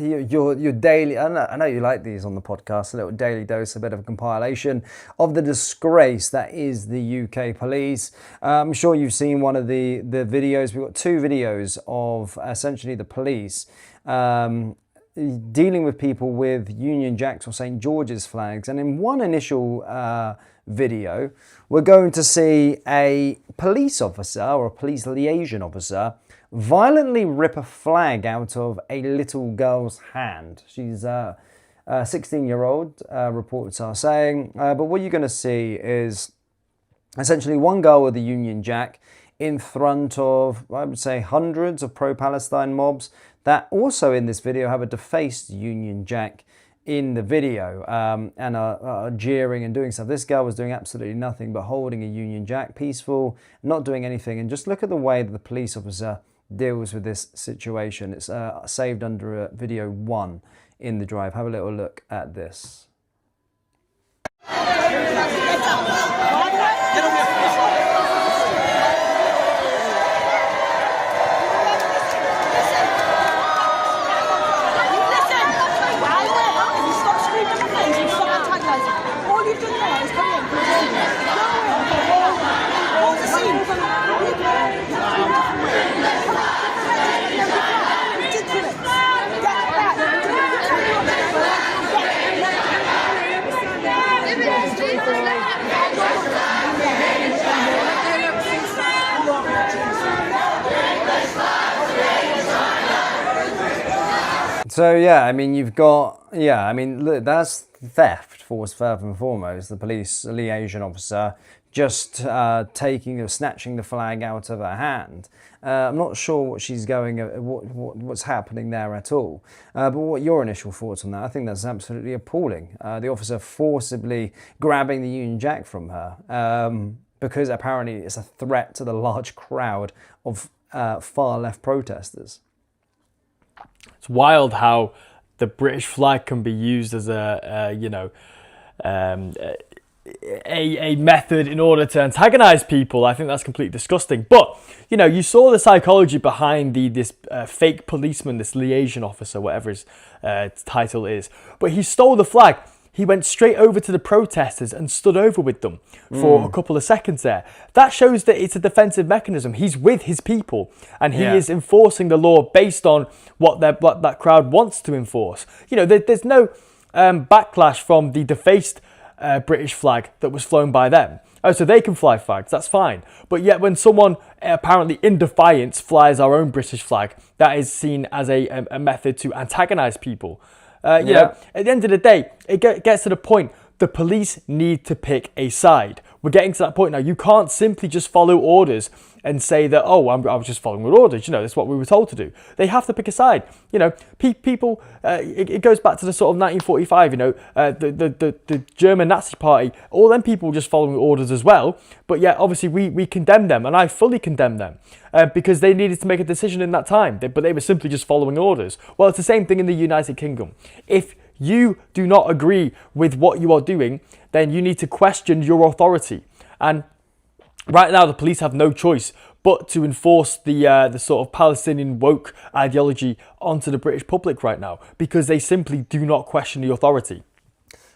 your daily, I know you like these on the podcast, a little daily dose, a bit of a compilation of the disgrace that is the UK police. I'm sure you've seen one of the videos. We've got 2 videos of essentially the police dealing with people with Union Jacks or St. George's flags. And in one initial video, we're going to see a police officer or a police liaison officer violently rip a flag out of a little girl's hand. She's a 16-year-old, reports are saying. But what you're going to see is essentially one girl with a Union Jack in front of, I would say, hundreds of pro-Palestine mobs that also in this video have a defaced Union Jack in the video and are jeering and doing stuff. This girl was doing absolutely nothing but holding a Union Jack, peaceful, not doing anything. And just look at the way that the police officer deals with this situation. It's saved under video 1 in the drive. Have a little look at this. So yeah, I mean, you've got, yeah, I mean, look, that's theft first and foremost. The police liaison officer just taking or snatching the flag out of her hand. I'm not sure what she's going, what's happening there at all. But what are your initial thoughts on that? I think that's absolutely appalling. The officer forcibly grabbing the Union Jack from her because apparently it's a threat to the large crowd of far left protesters. It's wild how the British flag can be used as a method in order to antagonize people. I think that's completely disgusting. But, you know, you saw the psychology behind this fake policeman, this liaison officer, whatever his title is. But he stole the flag. He went straight over to the protesters and stood over with them for a couple of seconds there. That shows that it's a defensive mechanism. He's with his people and he is enforcing the law based on what that crowd wants to enforce. You know, there's no backlash from the defaced British flag that was flown by them. Oh, so they can fly flags, that's fine. But yet when someone apparently in defiance flies our own British flag, that is seen as a method to antagonize people. You know, at the end of the day, it gets to the point, the police need to pick a side. We're getting to that point now. You can't simply just follow orders and say that, oh, I was just following orders. You know, that's what we were told to do. They have to pick a side. You know, people, it goes back to the sort of 1945, you know, the German Nazi Party, all them people were just following orders as well. But yeah, obviously we condemn them, and I fully condemn them because they needed to make a decision in that time, but they were simply just following orders. Well, it's the same thing in the United Kingdom. If you do not agree with what you are doing, then you need to question your authority. And right now, the police have no choice but to enforce the sort of Palestinian woke ideology onto the British public right now, because they simply do not question the authority.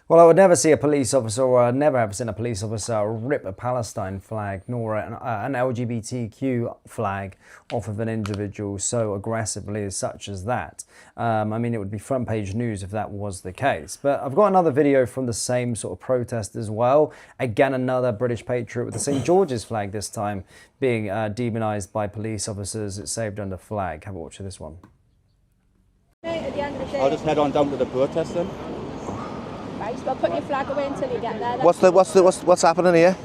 Well, I would never see a police officer, or I've never ever seen a police officer rip a Palestine flag nor an LGBTQ flag off of an individual so aggressively as such as that. I mean, it would be front page news if that was the case. But I've got another video from the same sort of protest as well. Again, another British patriot with the St. George's flag, this time being demonised by police officers. It's saved under flag. Have a watch of this one. I'll just head on down to the protest then. Right, so put your flag away until you get there. What's happening here?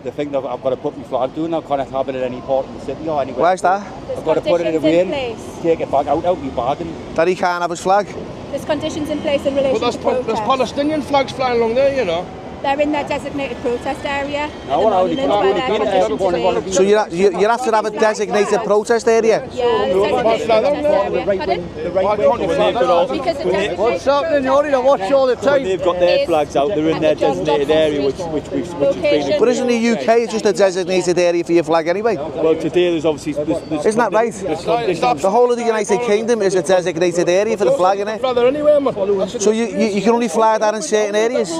They think I've got to put my flag down. I can't have it at any part in the city or anywhere. Why's that? There's I've got to put it away in place. Take it back out my bag. And That he can't have his flag? There's conditions in place in relation to protest. There's Palestinian flags flying along there, you know. They're in their designated protest area. So you have to have a designated protest area? Yeah, What's happening, Yori? Watch all the time. They've got their flags out. They're in their designated area, which is being... But isn't the UK just a designated area for your flag anyway? Well, today there's obviously... Isn't that right? The whole of the United Kingdom is a designated area for the flag, isn't it? So you can only fly that in certain areas?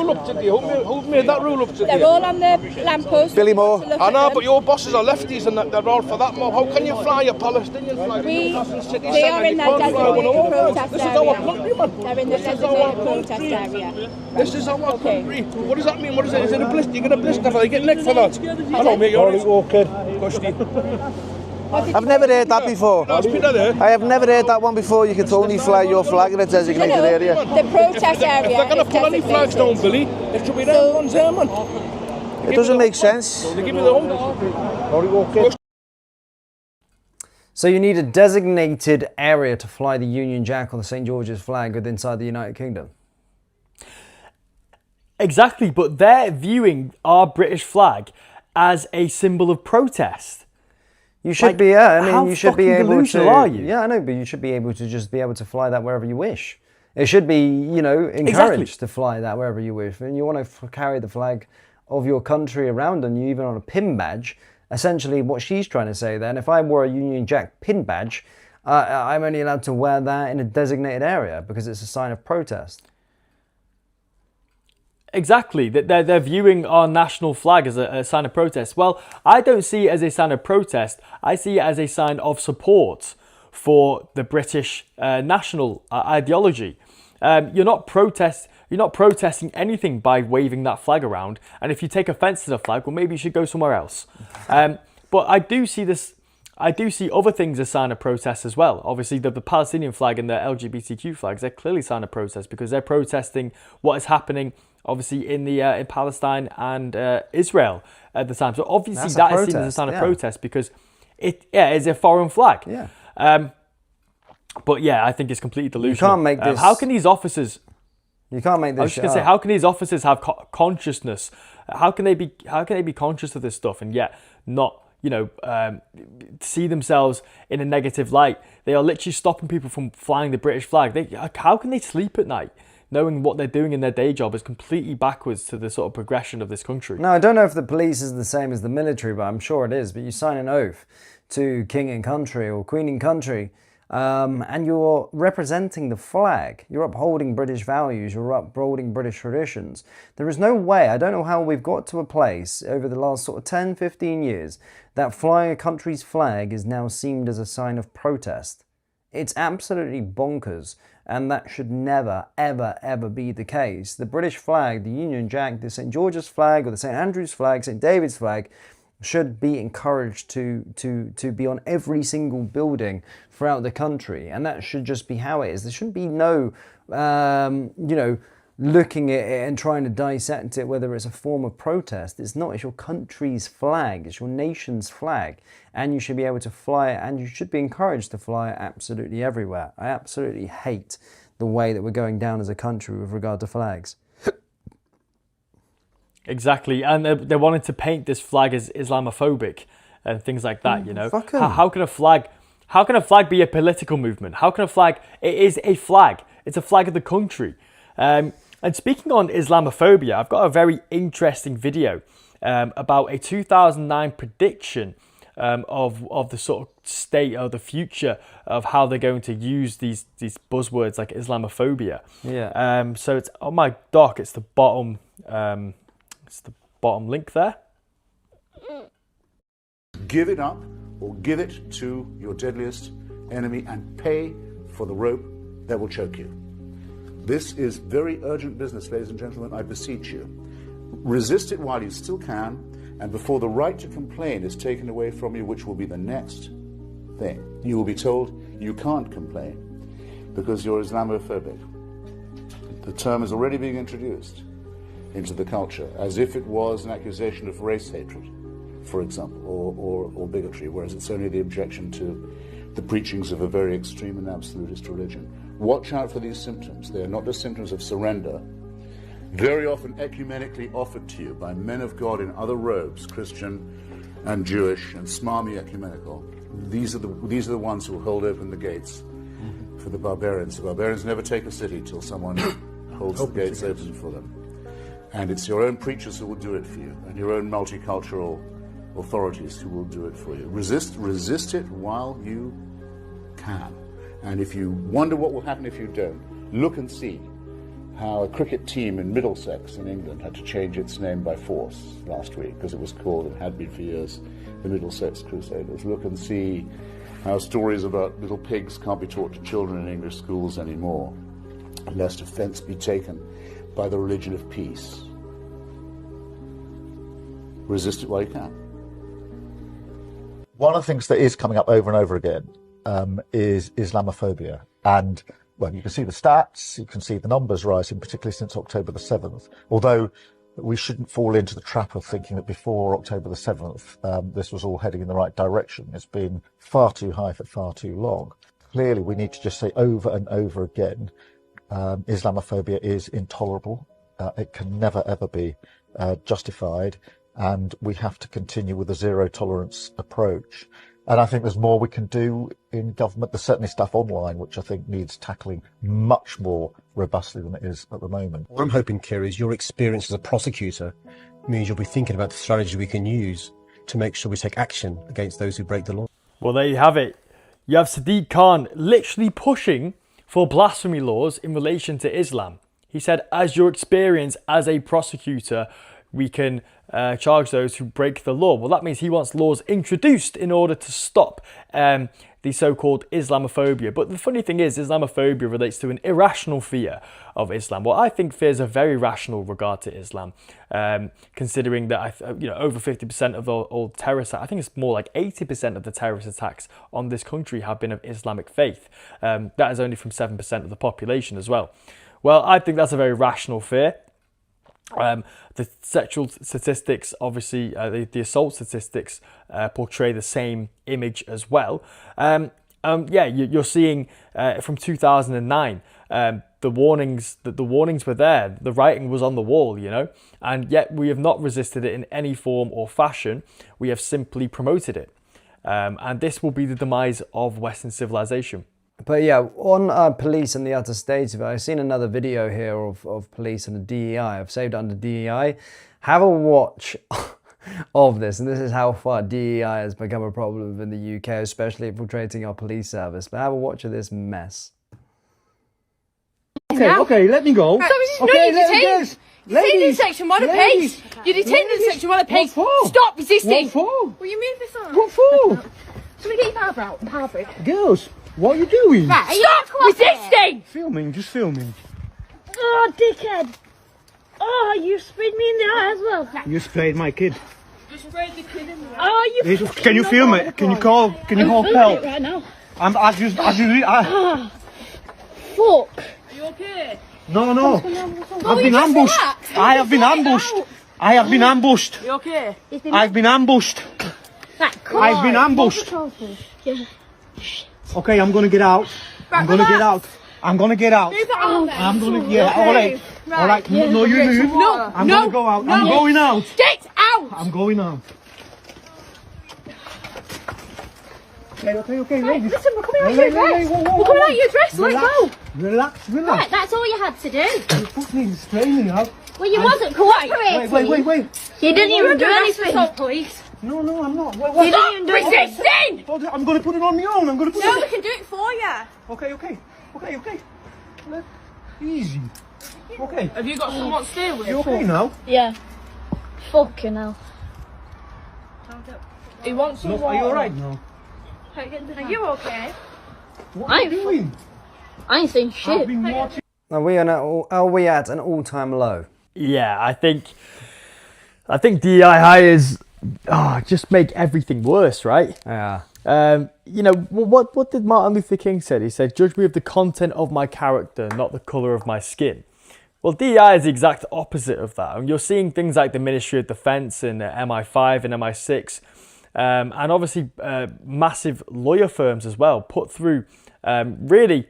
Who made that rule up to They're all on the lamppost. Billy Moore. I know, but your bosses are lefties and they're all for that mob. How can you fly a Palestinian flag They in are city in their designated protest This is our area. country, man. They're in the designated protest area. This is our country. What does that mean? What is it? Is it a blister? You get a blister for it? You get nicked for that? I don't make your I've never heard that before. I have never heard that one before. You can only fly your flag in a designated area. The protest area. If they're going to pull any flags down, Billy, it should be them ones there, man. It doesn't make sense. They give you the home. So you need a designated area to fly the Union Jack or the St. George's flag inside the United Kingdom. Exactly, but they're viewing our British flag as a symbol of protest. You should be, yeah. I mean, how you should be fucking able delusional to. are you? Yeah, I know, but you should be able to just be able to fly that wherever you wish. It should be, you know, encouraged to fly that wherever you wish. And you want to carry the flag of your country around on you, even on a pin badge. Essentially, what she's trying to say then, if I wore a Union Jack pin badge, I'm only allowed to wear that in a designated area because it's a sign of protest. Exactly, they're viewing our national flag as a sign of protest. Well, I don't see it as a sign of protest. I see it as a sign of support for the British national ideology. You're not protesting anything by waving that flag around. And if you take offence to the flag, well, maybe you should go somewhere else. But I do see this. I do see other things as sign of protest as well. Obviously, the Palestinian flag and the LGBTQ flags, they're clearly sign of protest because they're protesting what is happening, obviously, in Palestine and Israel at the time. So obviously that is seen as a sign of protest because it is a foreign flag. Yeah. But yeah, I think it's completely delusional. You can't make this. How can these officers? You can't make this. I was just going to say, how can these officers have consciousness? How can they be conscious of this stuff and yet not, see themselves in a negative light? They are literally stopping people from flying the British flag. How can they sleep at night knowing what they're doing in their day job is completely backwards to the sort of progression of this country? No, I don't know if the police is the same as the military, but I'm sure it is. But you sign an oath to king and country or queen and country, and you're representing the flag. You're upholding British values. You're upholding British traditions. There is no way, I don't know how we've got to a place over the last sort of 10, 15 years that flying a country's flag is now seen as a sign of protest. It's absolutely bonkers, and that should never, ever, ever be the case. The British flag, the Union Jack, the St. George's flag, or the St. Andrew's flag, St. David's flag, should be encouraged to be on every single building throughout the country, and that should just be how it is. There shouldn't be no, looking at it and trying to dissect it, whether it's a form of protest. It's not. It's your country's flag. It's your nation's flag. And you should be able to fly it, and you should be encouraged to fly it absolutely everywhere. I absolutely hate the way that we're going down as a country with regard to flags. Exactly. And they wanted to paint this flag as Islamophobic and things like that, you know. How can a flag be a political movement? How can a flag... It is a flag. It's a flag of the country. And speaking on Islamophobia, I've got a very interesting video about a 2009 prediction of the sort of state of the future of how they're going to use these buzzwords like Islamophobia. Yeah. So it's on my doc. It's the bottom. It's the bottom link there. Give it up or give it to your deadliest enemy and pay for the rope that will choke you. This is very urgent business, ladies and gentlemen. I beseech you. Resist it while you still can, and before the right to complain is taken away from you, which will be the next thing. You will be told you can't complain because you're Islamophobic. The term is already being introduced into the culture as if it was an accusation of race hatred, for example, or bigotry, whereas it's only the objection to the preachings of a very extreme and absolutist religion. Watch out for these symptoms. They are not just symptoms of surrender, very often ecumenically offered to you by men of God in other robes, Christian and Jewish and smarmy ecumenical. These are the ones who will hold open the gates for the barbarians. The barbarians never take a city till someone holds the gates open for them. And it's your own preachers who will do it for you, and your own multicultural authorities who will do it for you. Resist it while you can. And if you wonder what will happen if you don't, look and see how a cricket team in Middlesex in England had to change its name by force last week because it was called, and had been for years, the Middlesex Crusaders. Look and see how stories about little pigs can't be taught to children in English schools anymore, lest offence be taken by the religion of peace. Resist it while you can. One of the things that is coming up over and over again is Islamophobia. And, well, you can see the stats, you can see the numbers rising, particularly since October the 7th. Although we shouldn't fall into the trap of thinking that before October the 7th, this was all heading in the right direction. It's been far too high for far too long. Clearly, we need to just say over and over again, Islamophobia is intolerable. It can never, ever be justified. And we have to continue with a zero tolerance approach. And I think there's more we can do in government. There's certainly stuff online which I think needs tackling much more robustly than it is at the moment. What I'm hoping, Keir, is your experience as a prosecutor means you'll be thinking about the strategy we can use to make sure we take action against those who break the law. Well, there you have it. You have Sadiq Khan literally pushing for blasphemy laws in relation to Islam. He said, as your experience as a prosecutor, we can charge those who break the law. Well, that means he wants laws introduced in order to stop the so-called Islamophobia. But the funny thing is, Islamophobia relates to an irrational fear of Islam. Well, I think fears a very rational regard to Islam, considering that over 50% of all terrorist, I think it's more like 80% of the terrorist attacks on this country have been of Islamic faith. That is only from 7% of the population as well. Well, I think that's a very rational fear. The sexual statistics, obviously, the assault statistics portray the same image as well. You're seeing from 2009 the warnings were there. The writing was on the wall, and yet we have not resisted it in any form or fashion. We have simply promoted it, and this will be the demise of Western civilization. But yeah, on police and the utter state of it, I've seen another video here of police and the DEI. I've saved it under DEI. Have a watch of this, and this is how far DEI has become a problem in the UK, especially infiltrating our police service. But have a watch of this mess. Okay, let me go. Okay, detained in section 1 of pace. You're detained in section 1 of pace. Stop resisting. What for? Will you move this on? What for? So we get your power out and power it. Girls, what are you doing? Right, stop resisting! Filming, just filming. Oh, dickhead. Oh, you sprayed me in the eye as well. You sprayed my kid. You sprayed the kid in the eye. Oh, you Can you film it? Can you call help? Right now. Fuck. Are you okay? No, no. I've been ambushed. I have been ambushed. I have been ambushed. You okay? I've been ambushed. I've been ambushed. Yeah. Okay, I'm gonna get out. I'm gonna get out. I'm gonna get out. Move that arm then. I'm gonna, yeah, alright. Alright, Yeah. no, you move. No, I'm no, gonna go out. no. I'm going out. Get out! I'm going out. Okay, ladies. Listen, we're coming out your dress. Whoa, whoa, We're coming out your dress. Let Relax. go. Relax, relax. Right, that's all you had to do. You put me in strain now. Well, you wasn't cooperating. Wait. You didn't even do anything. Please. No, I'm not. You didn't even do anything. Resisting! Hold it. I'm gonna put it on my own. I'm gonna put No, it we can do it for you. Okay. Easy. Okay. Have you got someone to stay with? You okay now? Yeah. Fucking hell. He wants some Look, water. are you alright now? Are you okay? What are you doing? I ain't seen I've shit. been watching. Are we at an all-time low? Yeah, I think DEI hires just make everything worse, right? Yeah. You know, what did Martin Luther King say? He said, "Judge me of the content of my character, not the colour of my skin." Well, DEI is the exact opposite of that. And you're seeing things like the Ministry of Defence and MI5 and MI6, and obviously massive lawyer firms as well, put through really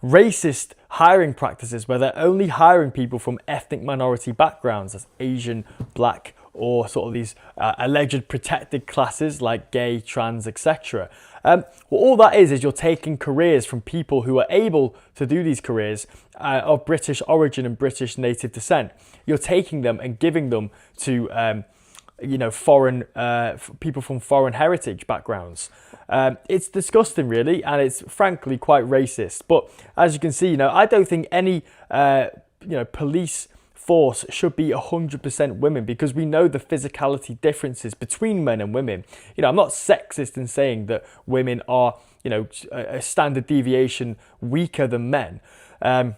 racist hiring practices where they're only hiring people from ethnic minority backgrounds, as Asian, Black, or sort of these alleged protected classes like gay, trans, etc. Well, all that is you're taking careers from people who are able to do these careers of British origin and British native descent. You're taking them and giving them to foreign people from foreign heritage backgrounds. It's disgusting, really, and it's frankly quite racist. But as you can see, I don't think any police force should be 100% women, because we know the physicality differences between men and women. I'm not sexist in saying that women are, a standard deviation weaker than men. And,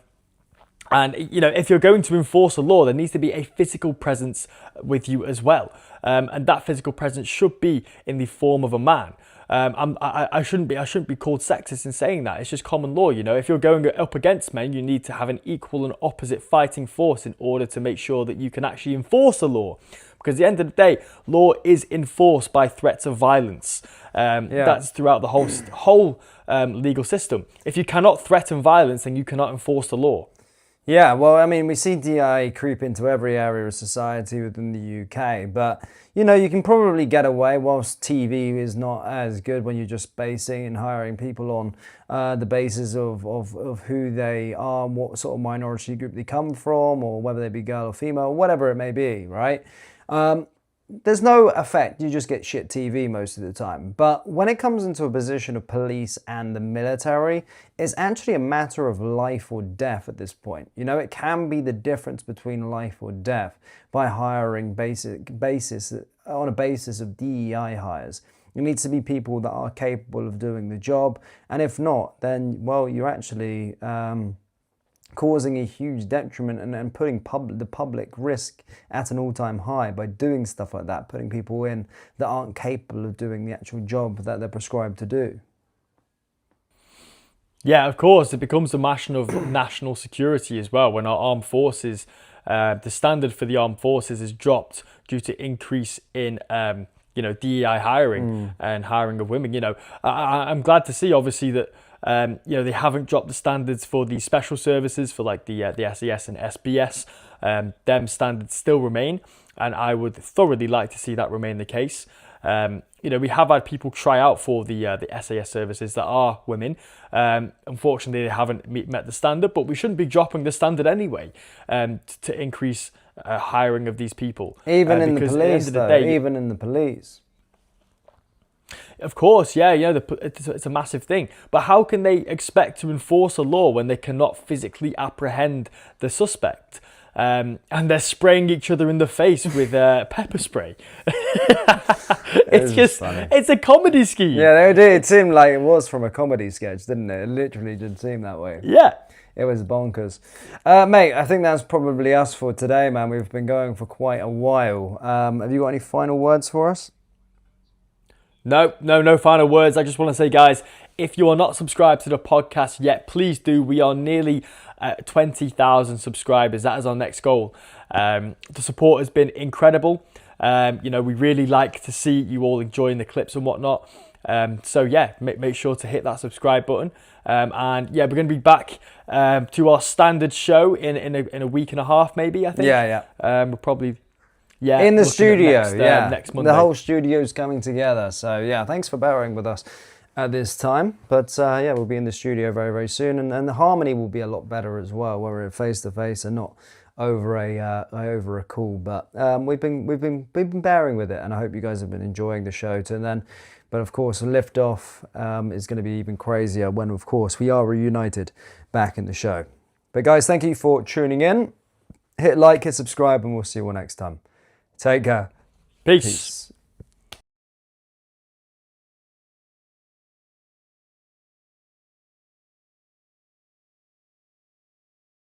if you're going to enforce a law, there needs to be a physical presence with you as well. And that physical presence should be in the form of a man. I shouldn't be called sexist in saying that. It's just common law, If you're going up against men, you need to have an equal and opposite fighting force in order to make sure that you can actually enforce a law. Because at the end of the day, law is enforced by threats of violence. That's throughout the whole legal system. If you cannot threaten violence, then you cannot enforce the law. Yeah, well, I mean, we see DI creep into every area of society within the UK, but, you can probably get away whilst TV is not as good when you're just basing and hiring people on the basis of who they are, what sort of minority group they come from, or whether they be girl or female, whatever it may be, right? There's no effect, you just get shit TV most of the time. But when it comes into a position of police and the military, it's actually a matter of life or death at this point. It can be the difference between life or death by hiring on a basis of DEI hires. It needs to be people that are capable of doing the job. And if not, then, well, you're actually causing a huge detriment and putting the public risk at an all-time high by doing stuff like that, putting people in that aren't capable of doing the actual job that they're prescribed to do. Yeah, of course, it becomes a matter of national security as well when our armed forces, the standard for the armed forces is dropped due to increase in DEI hiring and hiring of women. I'm glad to see, obviously, that they haven't dropped the standards for the special services for like the SAS and SBS. Them standards still remain, and I would thoroughly like to see that remain the case. We have had people try out for the SAS services that are women. Unfortunately, they haven't met the standard, but we shouldn't be dropping the standard anyway to increase hiring of these people. Even in the police, even in the police. Of course, yeah, it's a massive thing. But how can they expect to enforce a law when they cannot physically apprehend the suspect? And they're spraying each other in the face with pepper spray. It's a comedy scheme. Yeah, it seemed like it was from a comedy sketch, didn't it? It literally did seem that way. Yeah. It was bonkers. Mate, I think that's probably us for today, man. We've been going for quite a while. Have you got any final words for us? No final words. I just want to say, guys, If you are not subscribed to the podcast yet, please do. We are nearly 20,000 subscribers. That is our next goal. The support has been incredible. You know, we really like to see you all enjoying the clips and whatnot. So yeah, make sure to hit that subscribe button. And yeah, we're going to be back to our standard show in a week and a half, maybe, I think. Yeah. We'll probably... Yeah, in the studio, next Monday. The whole studio's coming together. So yeah, thanks for bearing with us at this time. But yeah, we'll be in the studio very, very soon, and the harmony will be a lot better as well, where we're face to face and not over a call. But we've been bearing with it, and I hope you guys have been enjoying the show. But of course, Liftoff is going to be even crazier when, of course, we are reunited back in the show. But guys, thank you for tuning in. Hit like, hit subscribe, and we'll see you all next time. Take care. Peace.